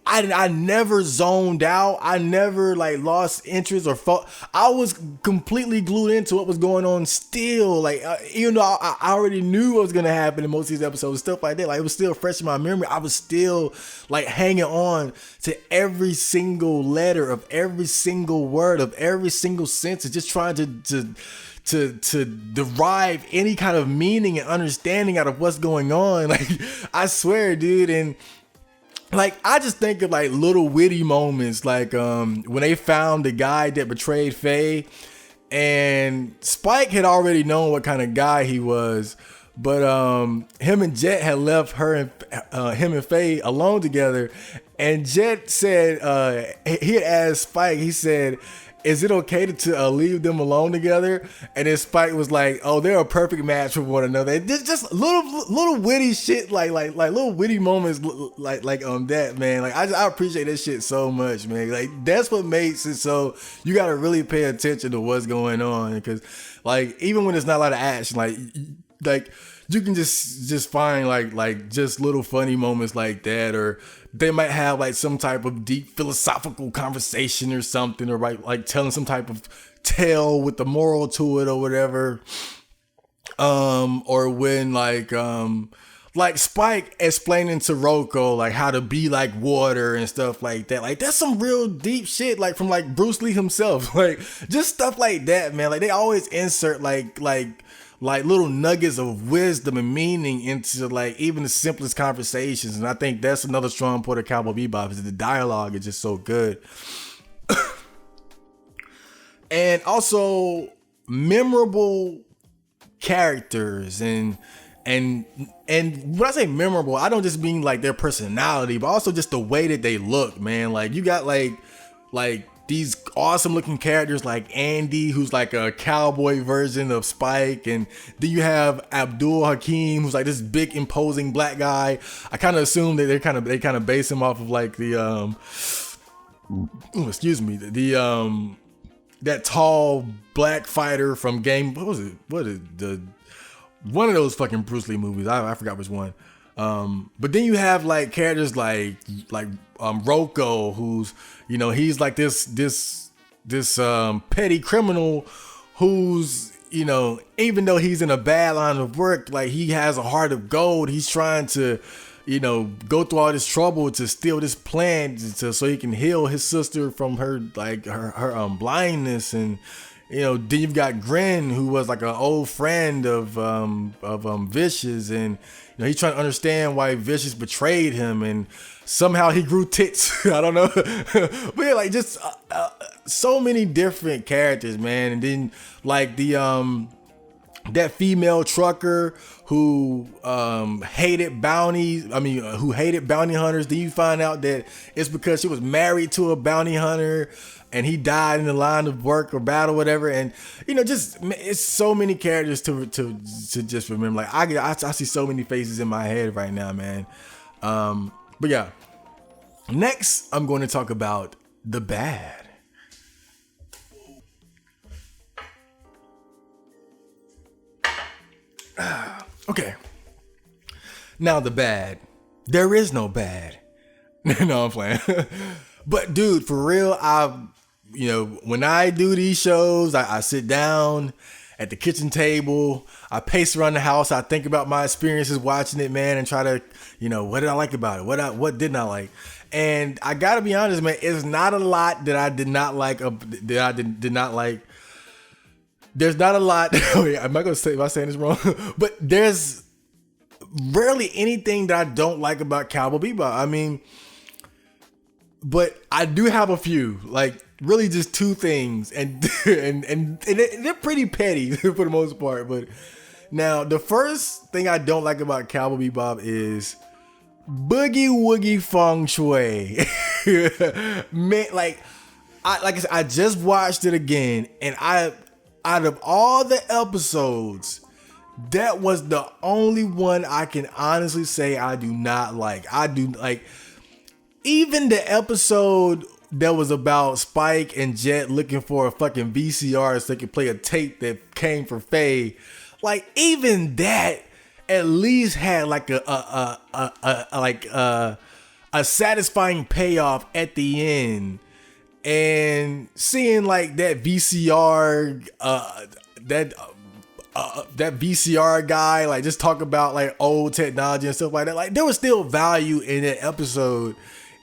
I never zoned out. I never like lost interest or felt. I was completely glued into what was going on still. Like even though I already knew what was gonna happen in most of these episodes, stuff like that, like it was still fresh in my memory. I was still like hanging on to every single letter of every single word of every single sentence, just trying to derive any kind of meaning and understanding out of what's going on. Like I swear, dude. And like I just think of like little witty moments, like when they found the guy that betrayed Faye, and Spike had already known what kind of guy he was, but him and Jet had left him and Faye alone together, and Jet said he had asked Spike, he said, is it okay to leave them alone together? And then Spike was like, oh, they're a perfect match for one another. Just little witty shit, like little witty moments like that, man. Like I appreciate that shit so much, man. Like that's what makes it so you gotta really pay attention to what's going on, because like even when there's not a lot of action, like you can just find like just little funny moments like that, or they might have like some type of deep philosophical conversation or something, or like telling some type of tale with the moral to it or whatever. Or when like like Spike explaining to Rocco like how to be like water and stuff like that. Like that's some real deep shit, like from like Bruce Lee himself. Like just stuff like that, man. Like they always insert like little nuggets of wisdom and meaning into like even the simplest conversations. And I think that's another strong point of Cowboy Bebop is the dialogue is just so good. And also memorable characters and when I say memorable, I don't just mean like their personality, but also just the way that they look, man. Like you got like these awesome looking characters like Andy, who's like a cowboy version of Spike, and then you have Abdul Hakim, who's like this big imposing black guy. I kind of assume that they kind of base him off of like the that tall black fighter from what is the one of those fucking Bruce Lee movies. I forgot which one. But then you have like characters like Rocco, who's, you know, he's like this petty criminal who's, you know, even though he's in a bad line of work, like he has a heart of gold. He's trying to, you know, go through all this trouble to steal this plant so he can heal his sister from her blindness. And you know, then you've got Grin, who was like an old friend of Vicious, and you know he's trying to understand why Vicious betrayed him, and somehow he grew tits. I don't know, but yeah, like just so many different characters, man. And then like the that female trucker who hated who hated bounty hunters. Then you find out that it's because she was married to a bounty hunter and he died in the line of work or battle, whatever. And you know, just it's so many characters to just remember. Like I see so many faces in my head right now, man. But yeah, next I'm going to talk about the bad. Okay. Now the bad. There is no bad. No, I'm playing. But dude, for real, when I do these shows, I sit down at the kitchen table, I pace around the house, I think about my experiences watching it, man, and try to, you know, what did I like about it? What didn't I like? And I gotta be honest, man, it's not a lot that I did not like, that I did not like. There's not a lot. Am I saying this wrong? But there's rarely anything that I don't like about Cowboy Bebop. I mean, but I do have a few, like really just two things, and they're pretty petty for the most part. But now the first thing I don't like about Cowboy Bebop is Boogie Woogie Feng Shui. Man, like I said, I just watched it again, and out of all the episodes, that was the only one I can honestly say I do not like. I do like even the episode that was about Spike and Jet looking for a fucking VCR so they could play a tape that came from Faye. Like even that at least had like a satisfying payoff at the end. And seeing like that VCR, that VCR guy, like just talk about like old technology and stuff like that. Like there was still value in that episode,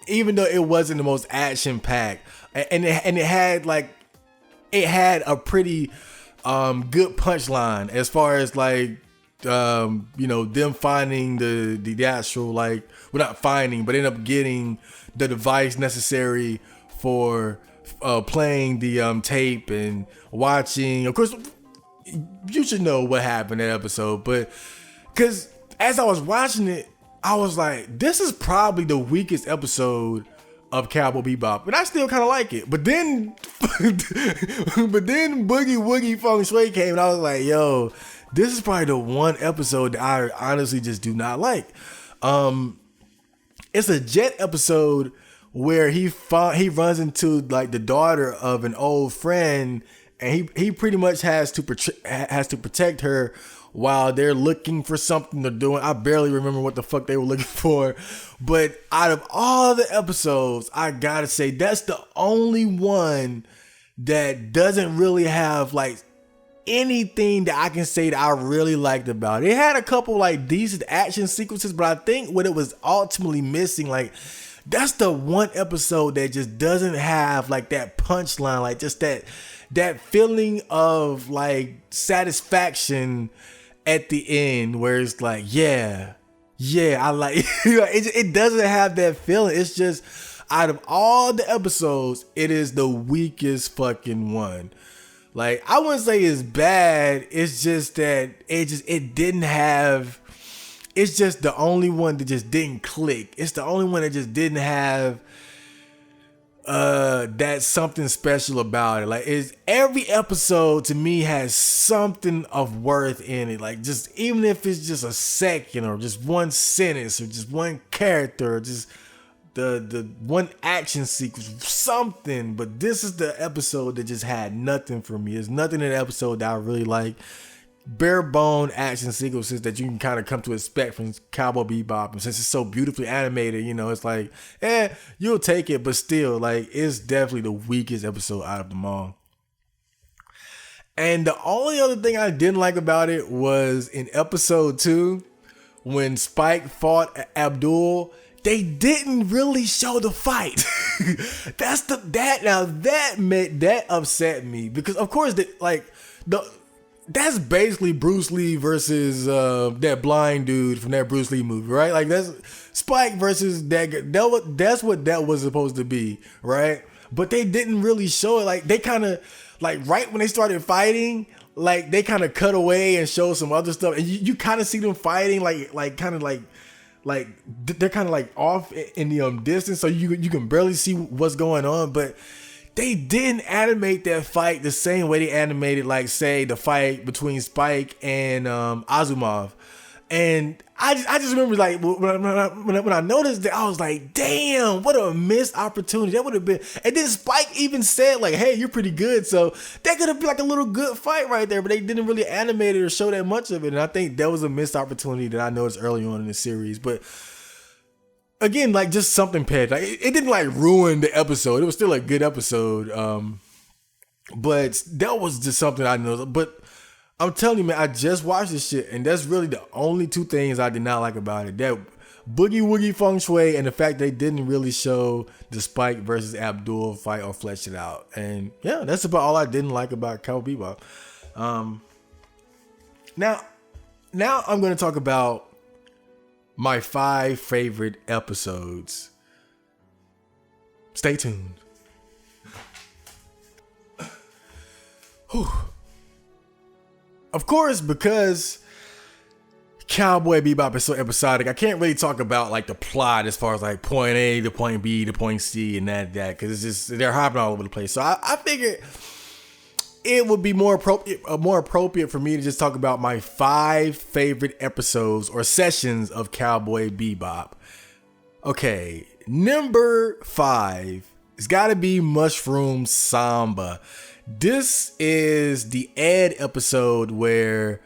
even though it wasn't the most action packed. And it had a pretty good punchline as far as like them finding the actual, like, well, not finding, but end up getting the device necessary for playing the tape and watching. Of course, you should know what happened in that episode, but because as I was watching it, I was like, this is probably the weakest episode of Cowboy Bebop, but I still kind of like it. But then Boogie Woogie Feng Shui came, and I was like, yo, this is probably the one episode that I honestly just do not like. It's a Jet episode where he runs into like the daughter of an old friend, and he pretty much has to protect her while they're looking for something they're doing. I barely remember what the fuck they were looking for, but out of all the episodes, I gotta say that's the only one that doesn't really have like anything that I can say that I really liked about it. It had a couple like decent action sequences, but I think what it was ultimately missing, like that's the one episode that just doesn't have like that punchline, like just that feeling of like satisfaction at the end where it's like, yeah, I like it doesn't have that feeling. It's just out of all the episodes, it is the weakest fucking one. Like, I wouldn't say it's bad. It's just that it didn't have. It's just the only one that just didn't click. It's the only one that just didn't have that something special about it. Like, it's every episode to me has something of worth in it. Like, just even if it's just a second or just one sentence or just one character or just the one action sequence, something. But this is the episode that just had nothing for me. There's nothing in the episode that I really like. Bare bone action sequences that you can kind of come to expect from Cowboy Bebop, and since it's so beautifully animated, you know, it's like, you'll take it, but still, like, it's definitely the weakest episode out of them all. And the only other thing I didn't like about it was in episode 2, when Spike fought Abdul. They didn't really show the fight. That upset me, because of course that's basically Bruce Lee versus that blind dude from that Bruce Lee movie, right? Like that's Spike versus that guy. That's what that was supposed to be, right? But they didn't really show it. Like they kind of like right when they started fighting, like they kind of cut away and show some other stuff, and you kind of see them fighting like kind of like they're kind of like off in the distance, so you can barely see what's going on. But they didn't animate that fight the same way they animated, like, say, the fight between Spike and Azumov. And I just remember, like, when I noticed that, I was like, damn, what a missed opportunity. That would have been. And then Spike even said, like, hey, you're pretty good. So that could have been like a little good fight right there. But they didn't really animate it or show that much of it. And I think that was a missed opportunity that I noticed early on in the series. But again, like, just something petty. Like, it didn't like ruin the episode. It was still a good episode. But that was just something I noticed. But I'm telling you, man, I just watched this shit, and that's really the only two things I did not like about it. That boogie woogie feng shui and the fact they didn't really show the Spike versus Abdul fight or flesh it out. And yeah, that's about all I didn't like about Cowboy Bebop. Now I'm going to talk about my 5 favorite episodes. Stay tuned. Whew. Of course, because Cowboy Bebop is so episodic, I can't really talk about like the plot as far as like point A to point B to point C and that because it's just they're hopping all over the place. So I figured it would be more appropriate for me to just talk about my 5 favorite episodes or sessions of Cowboy Bebop. Okay, number 5, it's got to be Mushroom Samba. This is the Ed episode where,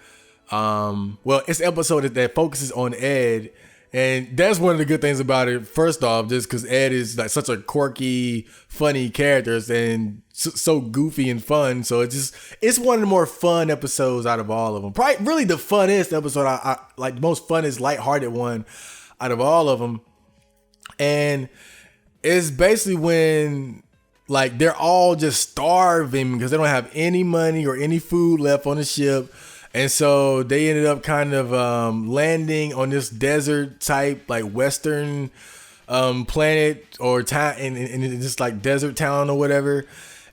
it's the episode that focuses on Ed, and that's one of the good things about it. First off, just because Ed is like such a quirky, funny character and so goofy and fun, so it's one of the more fun episodes out of all of them. Probably really the funnest episode, I like the most funnest, lighthearted one out of all of them, and it's basically when, like, they're all just starving because they don't have any money or any food left on the ship. And so they ended up kind of landing on this desert type, like Western planet or town in this like desert town or whatever.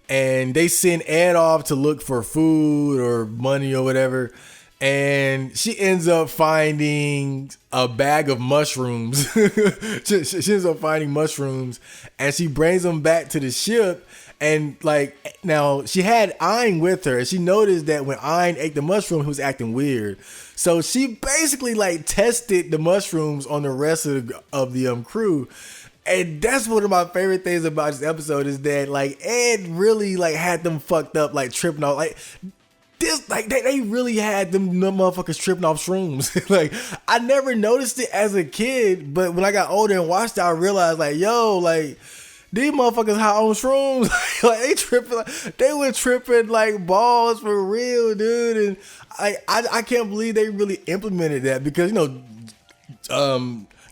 And they send Ed off to look for food or money or whatever. And she ends up finding a bag of mushrooms. she ends up finding mushrooms, and she brings them back to the ship. And like, now she had Ayn with her, and she noticed that when Ayn ate the mushroom, he was acting weird. So she basically like tested the mushrooms on the rest of the crew. And that's one of my favorite things about this episode is that like Ed really like had them fucked up, like tripping out, like. This, like, they really had them motherfuckers tripping off shrooms. Like, I never noticed it as a kid, but when I got older and watched it, I realized, like, yo, like, these motherfuckers high on shrooms. Like they tripping, they were tripping like balls for real, dude. And I can't believe they really implemented that because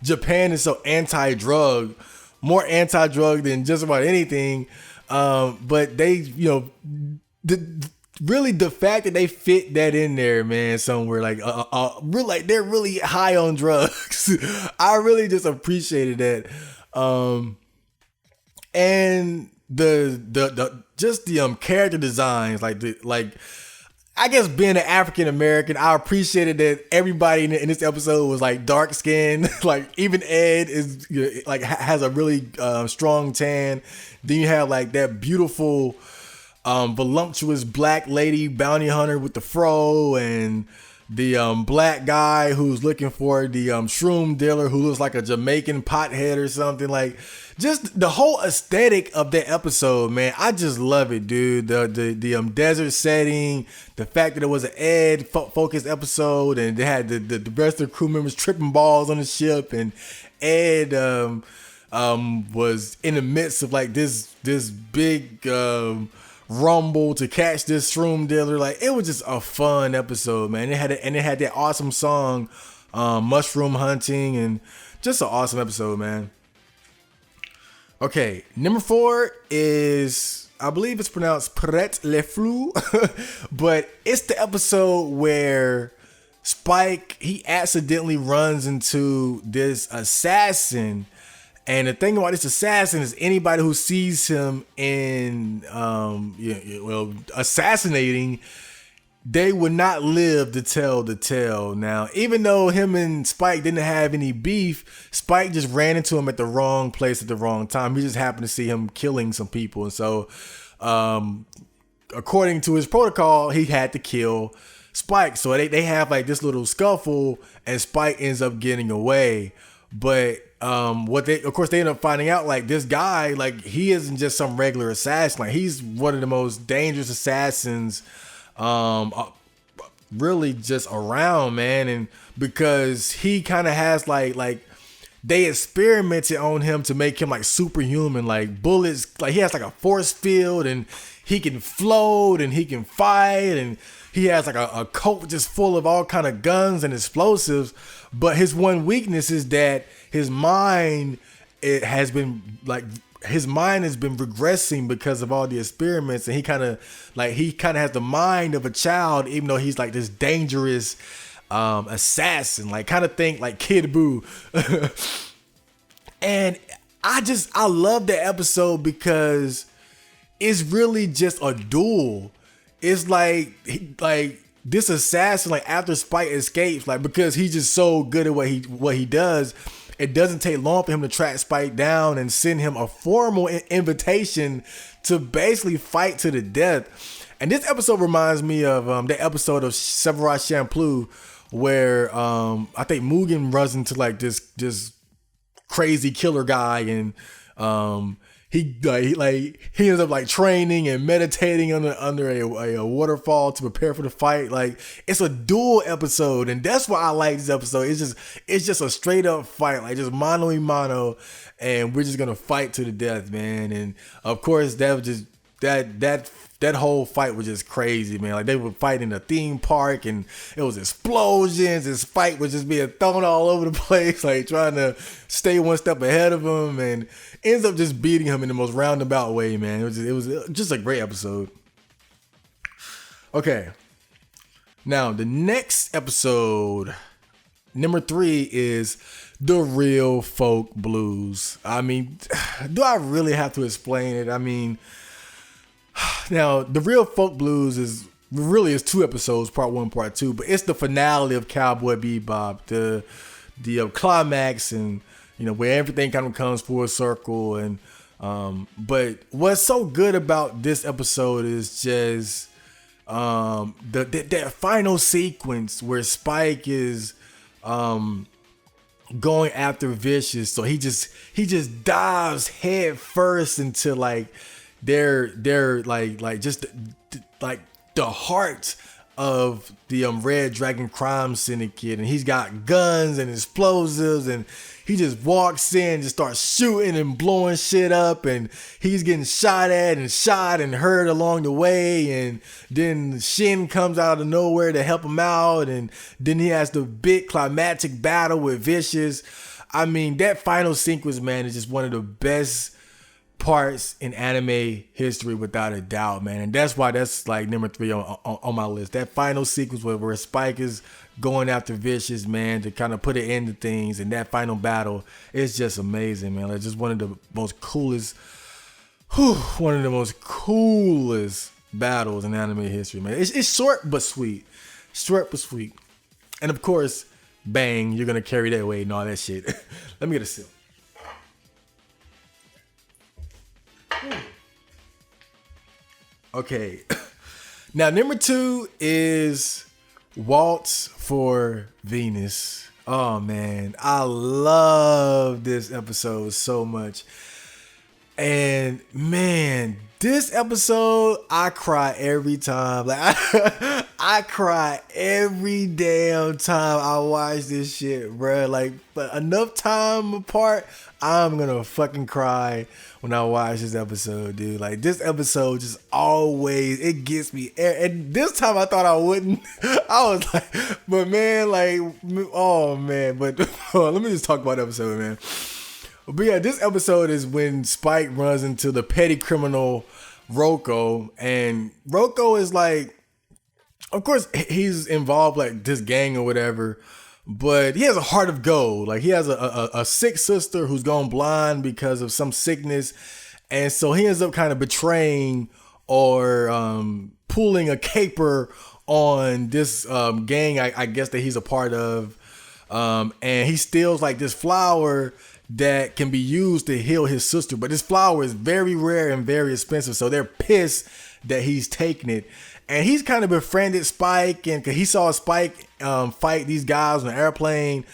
Japan is so anti-drug, more anti-drug than just about anything. But they, really the fact that they fit that in there, man, somewhere like really, like they're really high on drugs. I really just appreciated that. And the character designs, like I guess being an African American, I appreciated that everybody in this episode was like dark skinned. Like even Ed is like has a really strong tan. Then you have like that beautiful voluptuous black lady bounty hunter with the fro, and the black guy who's looking for the shroom dealer who looks like a Jamaican pothead or something. Like just the whole aesthetic of that episode, man, I just love it, dude. The desert setting, the fact that it was an Ed focused episode, and they had the rest of the crew members tripping balls on the ship, and Ed was in the midst of like this big rumble to catch this shroom dealer. Like it was just a fun episode, man. It had that awesome song, Mushroom Hunting, and just an awesome episode, man. Okay, number 4 is, I believe it's pronounced Pret Le Flou, but it's the episode where Spike, he accidentally runs into this assassin. And the thing about this assassin is anybody who sees him in, assassinating, they would not live to tell the tale. Now, even though him and Spike didn't have any beef, Spike just ran into him at the wrong place at the wrong time. He just happened to see him killing some people. And so, according to his protocol, he had to kill Spike. So they have like this little scuffle, and Spike ends up getting away. But they end up finding out, like, this guy, like, he isn't just some regular assassin. Like, he's one of the most dangerous assassins really just around, man. And because he kind of has like they experimented on him to make him like superhuman, like bullets, like he has like a force field, and he can float, and he can fight, and he has like a coat just full of all kind of guns and explosives. But his one weakness is that his mind has been regressing because of all the experiments, and he kind of has the mind of a child, even though he's like this dangerous assassin, like kind of think like Kid Buu. And I love that episode because it's really just a duel. It's like this assassin, like after Spike escapes, like because he's just so good at what he does, it doesn't take long for him to track Spike down and send him a formal invitation to basically fight to the death. And this episode reminds me of the episode of Samurai Champloo where I think Mugen runs into like this crazy killer guy, and he ends up like training and meditating under a waterfall to prepare for the fight. Like it's a duel episode, and that's why I like this episode. It's just a straight up fight, like just mano a mano, and we're just gonna fight to the death, man. And of course that was just that whole fight was just crazy, man. Like they were fighting in a theme park, and it was explosions, and Spike was just being thrown all over the place, like trying to stay one step ahead of him, and ends up just beating him in the most roundabout way, man. It was just a great episode. Okay, now the next episode, number 3, is The Real Folk Blues. I mean, do I really have to explain it? I mean, now The Real Folk Blues is 2 episodes, part 1, part 2, but it's the finale of Cowboy Bebop, the climax, and where everything kind of comes full circle. And but what's so good about this episode is just that final sequence where Spike is going after Vicious. So he just dives head first into like they're like just like the heart of the Red Dragon Crime Syndicate, and he's got guns and explosives, and he just walks in, just starts shooting and blowing shit up, and he's getting shot at and shot and hurt along the way, and then Shin comes out of nowhere to help him out, and then he has the big climactic battle with Vicious. I mean, that final sequence, man, is just one of the best parts in anime history without a doubt, man. And that's why that's like number 3 on my list. That final sequence where Spike is going after Vicious, man, to kind of put an end to things, and that final battle is just amazing, man. Like, just one of the most coolest battles in anime history, man. It's short but sweet. And of course, bang, you're gonna carry that weight and all that shit. Let me get a sip. Okay, now number 2 is Waltz for Venus. Oh man, I love this episode so much. And man, this episode, I cry every time. Like I cry every damn time I watch this shit, bro. Like, but enough time apart, I'm gonna fucking cry when I watch this episode, dude. Like, this episode just always, it gets me. And this time I thought I wouldn't. I was like, but man, like, oh man. But let me just talk about the episode, man. But yeah, this episode is when Spike runs into the petty criminal Rocco, and Rocco is like, of course he's involved like this gang or whatever, but he has a heart of gold. Like, he has a sick sister who's gone blind because of some sickness, and so he ends up kind of betraying or pulling a caper on this gang, I guess, that he's a part of, and he steals like this flower that can be used to heal his sister, but this flower is very rare and very expensive, so they're pissed that he's taking it. And he's kind of befriended Spike, and cause he saw Spike fight these guys on an airplane,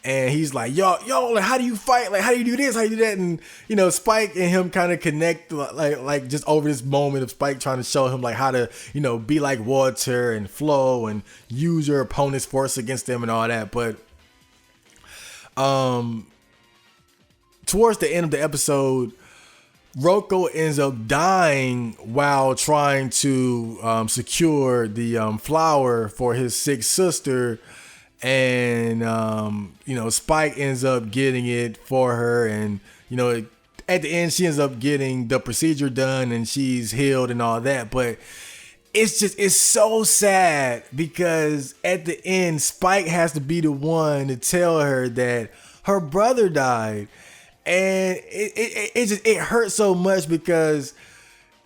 and he's like, yo, like, how do you fight? Like, how do you do this? How do you do that? And you know, Spike and him kind of connect, like just over this moment of Spike trying to show him like how to, you know, be like water and flow and use your opponent's force against them and all that. But towards the end of the episode, Rocco ends up dying while trying to secure the flower for his sick sister, and you know, Spike ends up getting it for her, and you know, at the end she ends up getting the procedure done and she's healed and all that. But it's so sad because at the end Spike has to be the one to tell her that her brother died. And it hurt so much because,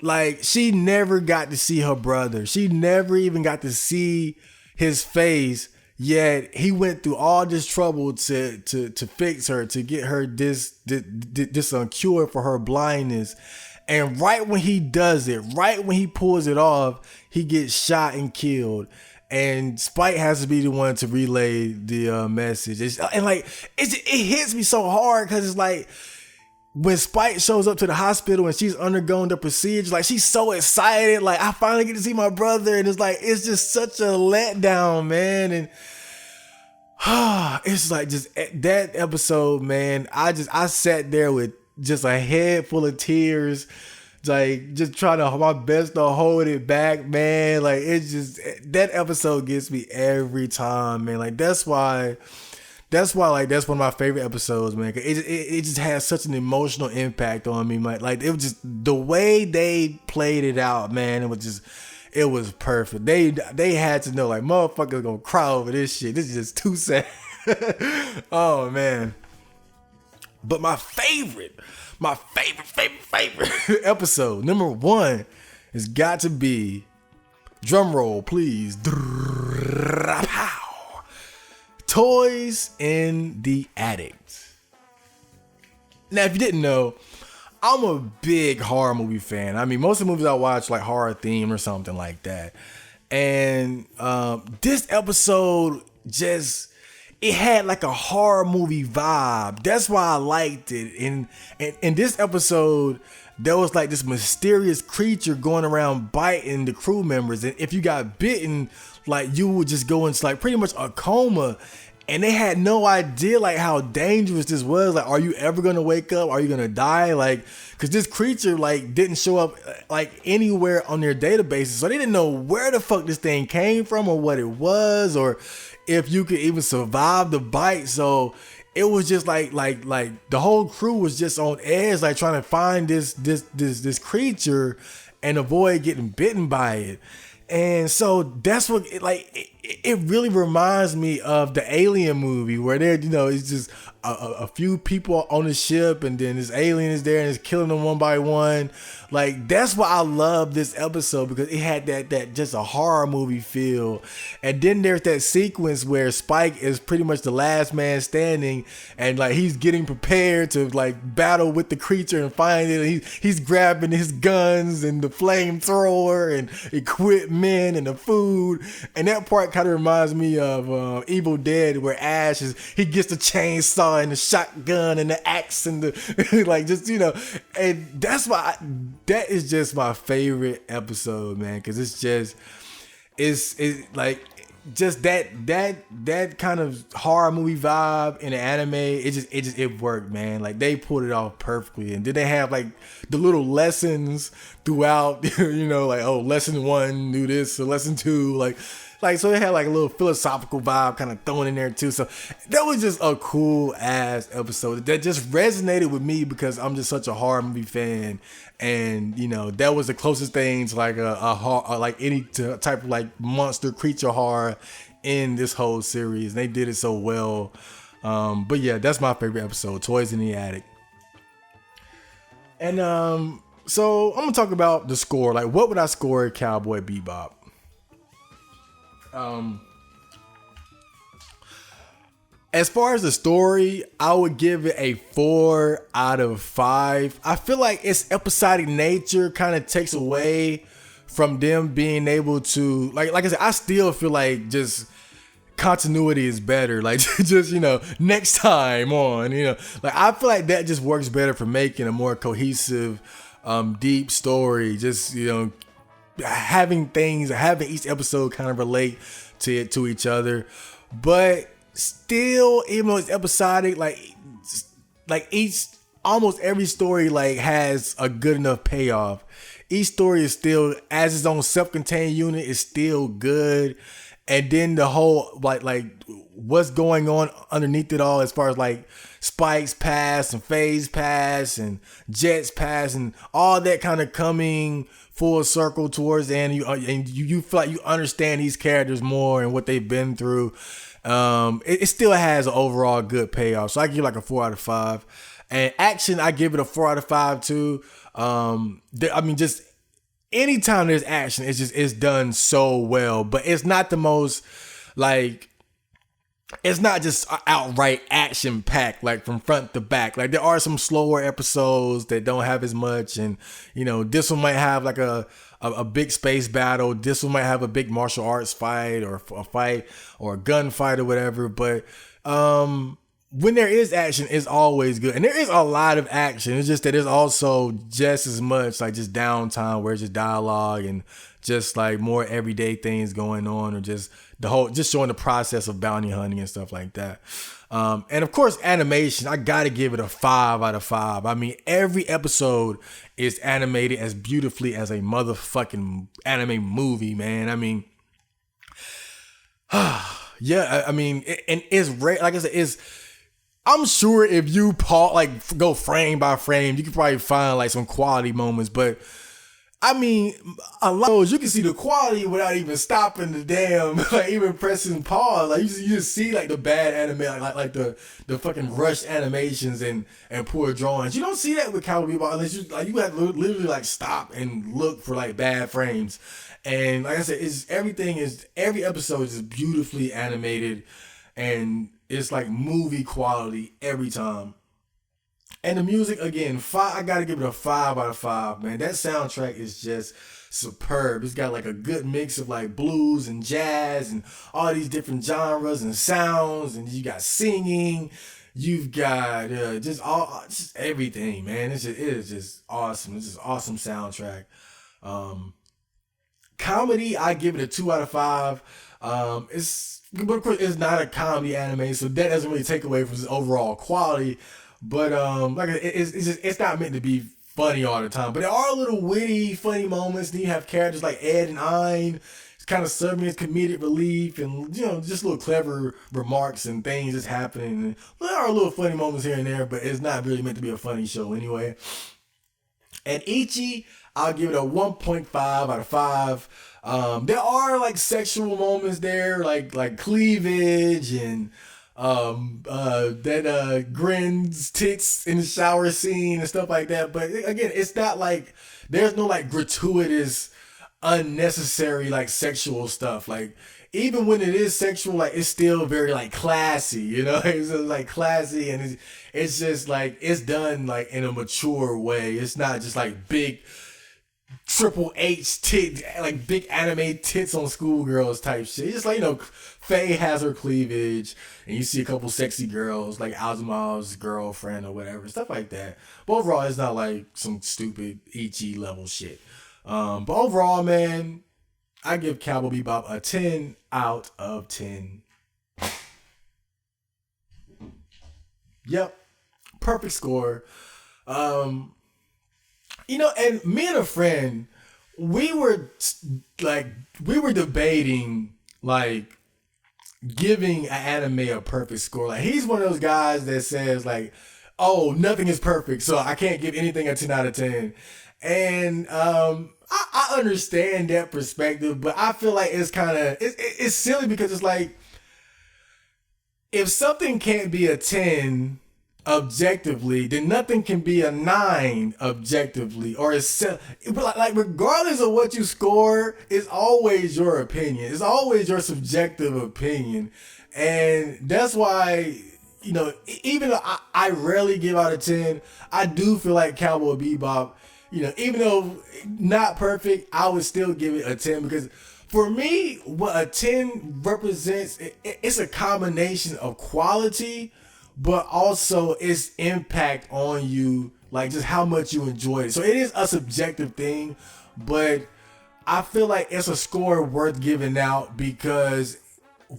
like, she never got to see her brother. She never even got to see his face. Yet he went through all this trouble to fix her, to get her this cure for her blindness. And right when he does it, right when he pulls it off, he gets shot and killed. And Spike has to be the one to relay the message. It hits me so hard because it's like when Spike shows up to the hospital and she's undergoing the procedure, like she's so excited, like I finally get to see my brother, and it's like it's just such a letdown, man. And it's like just that episode, man. I sat there with just a head full of tears. Like, just trying to my best to hold it back, man. Like, it's just, that episode gets me every time, man. Like, that's why like that's one of my favorite episodes, man. It just has such an emotional impact on me, man. Like, it was just the way they played it out, man. It was perfect. They had to know, like, motherfuckers gonna cry over this shit. This is just too sad. Oh man. But my favorite episode, number 1, has got to be, drum roll please, Toys in the Attic. Now, if you didn't know, I'm a big horror movie fan. I mean, most of the movies I watch like horror theme or something like that. And this episode just, it had like a horror movie vibe. That's why I liked it. And in this episode, there was like this mysterious creature going around biting the crew members. And if you got bitten, like you would just go into like pretty much a coma. And they had no idea like how dangerous this was. Like, are you ever gonna wake up? Are you gonna die? Like, cause this creature like didn't show up like anywhere on their databases, so they didn't know where the fuck this thing came from or what it was, or if you could even survive the bite. So it was just like the whole crew was just on edge, like trying to find this creature and avoid getting bitten by it. And so that's what it really reminds me of the Alien movie, where it's just a few people on the ship, and then this alien is there and it's killing them one by one. Like, that's why I love this episode, because it had that just a horror movie feel. And then there's that sequence where Spike is pretty much the last man standing, and like he's getting prepared to like battle with the creature and find it. And he's grabbing his guns and the flamethrower and equipment and the food. And that part kind of reminds me of Evil Dead, where Ash he gets the chainsaw and the shotgun and the axe and the like, just and that's why that is just my favorite episode, man, because it's like just that kind of horror movie vibe in the anime. It worked, man. Like, they pulled it off perfectly. And then they have like the little lessons throughout, like, oh, lesson 1 do this, so lesson 2, like so they had like a little philosophical vibe kind of thrown in there too. So that was just a cool ass episode that just resonated with me, because I'm just such a horror movie fan. And that was the closest thing to like a horror, like any type of like monster creature horror in this whole series. They did it so well. But yeah, that's my favorite episode, Toys in the Attic. And so I'm gonna talk about the score. Like, what would I score Cowboy Bebop? As far as the story, I would give it a 4 out of 5. I feel like its episodic nature kind of takes away from them being able to, like I said, I still feel like just continuity is better. Like, just, next time on, like, I feel like that just works better for making a more cohesive, deep story. Just, having each episode kind of relate to each other. But still, even though it's episodic, almost every story like has a good enough payoff. Each story is still, as its own self-contained unit, is still good. And then the whole like what's going on underneath it all, as far as like Spike's past and Faye's past and Jet's past and all that kind of coming full circle towards the end. You feel like you understand these characters more and what they've been through. It still has an overall good payoff. So I give like a 4 out of 5. And action, I give it a 4 out of 5 too. Just anytime there's action, it's done so well. But it's not the most it's not just outright action packed, like from front to back. Like, there are some slower episodes that don't have as much, and this one might have like a big space battle. This one might have a big martial arts fight, or a fight, or a gunfight, or whatever. But when there is action, it's always good. And there is a lot of action. It's just that there's also just as much like just downtime, where it's just dialogue and just like more everyday things going on, or just showing the process of bounty hunting and stuff like that. And of course, animation, I gotta give it a 5 out of 5. I mean, every episode is animated as beautifully as a motherfucking anime movie, man. I mean, yeah, I mean, and it's like I said, I'm sure if you go frame by frame, you could probably find like some quality moments, but I mean, a lot of those, you can see the quality without even stopping the damn, like even pressing pause. Like, you just see like the bad anime, like the fucking rushed animations and poor drawings. You don't see that with Cowboy Bebop unless you have to literally like stop and look for like bad frames. And like I said, every episode is beautifully animated, and it's like movie quality every time. And the music, again, I gotta give it a 5 out of 5, man. That soundtrack is just superb. It's got like a good mix of like blues and jazz and all these different genres and sounds, and you got singing, you've got just everything, man. It is just awesome. It's just awesome soundtrack. Comedy, I give it a 2 out of 5. But of course, it's not a comedy anime, so that doesn't really take away from its overall quality. But it's not meant to be funny all the time. But there are little witty, funny moments. Then you have characters like Ed and Ein. It's kind of serving as comedic relief, and just little clever remarks and things that's happening. There are little funny moments here and there, but it's not really meant to be a funny show anyway. And Ichi, I'll give it a 1.5 out of 5. There are like sexual moments there, like cleavage and that Grin's tits in the shower scene and stuff like that. But again, it's not like there's no like gratuitous, unnecessary like sexual stuff. Like even when it is sexual, like it's still very like classy, It's just, like classy, and it's just like it's done like in a mature way. It's not just like big Triple H tit, like big anime tits on schoolgirls type shit. It's just like Faye has her cleavage, and you see a couple sexy girls like Azuma's girlfriend or whatever, stuff like that. But overall, it's not like some stupid Ichi level shit. But overall, man, I give Cowboy Bebop a 10 out of 10. Yep, perfect score. And me and a friend, we were debating like giving an anime a perfect score. Like he's one of those guys that says like, "Oh, nothing is perfect, so I can't give anything a 10 out of 10." And I understand that perspective, but I feel like it's kind of it's silly because it's like if something can't be a 10 objectively, then nothing can be a 9 objectively, or like regardless of what you score, it's always your opinion. It's always your subjective opinion, and that's why even though I rarely give out a 10, I do feel like Cowboy Bebop, even though not perfect, I would still give it a 10 because for me, what a 10 represents, it's a combination of quality, but also its impact on you, like just how much you enjoyed it. So it is a subjective thing, but I feel like it's a score worth giving out because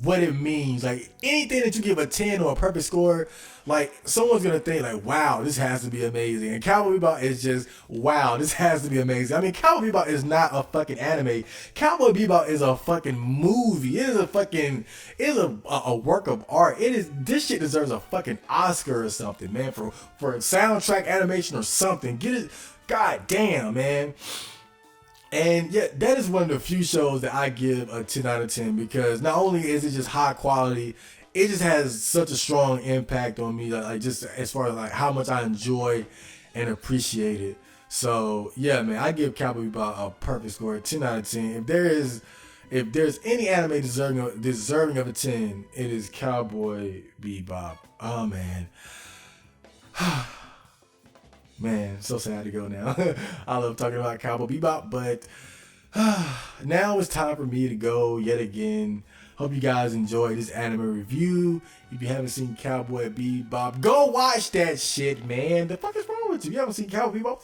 what it means. Like anything that you give a 10 or a perfect score, like someone's gonna think like, wow, this has to be amazing. And Cowboy Bebop is just, wow, this has to be amazing. I mean, Cowboy Bebop is not a fucking anime. Cowboy Bebop is a fucking movie. It is a work of art. This shit deserves a fucking Oscar or something, man, for soundtrack animation or something. Get it, god damn, man. And yeah, that is one of the few shows that I give a 10 out of 10 because not only is it just high quality, it just has such a strong impact on me, like just as far as like how much I enjoy and appreciate it. So yeah, man, I give Cowboy Bebop a perfect score, 10 out of 10. If there's any anime deserving of a 10, it is Cowboy Bebop. Oh man. Man, so sad to go now. I love talking about Cowboy Bebop, but now it's time for me to go yet again. Hope you guys enjoyed this anime review. If you haven't seen Cowboy Bebop, go watch that shit, man. The fuck is wrong with you? If you haven't seen Cowboy Bebop,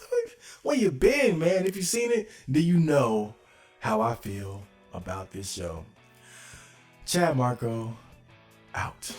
where you been, man? If you've seen it, do you know how I feel about this show? Chad Marco, out.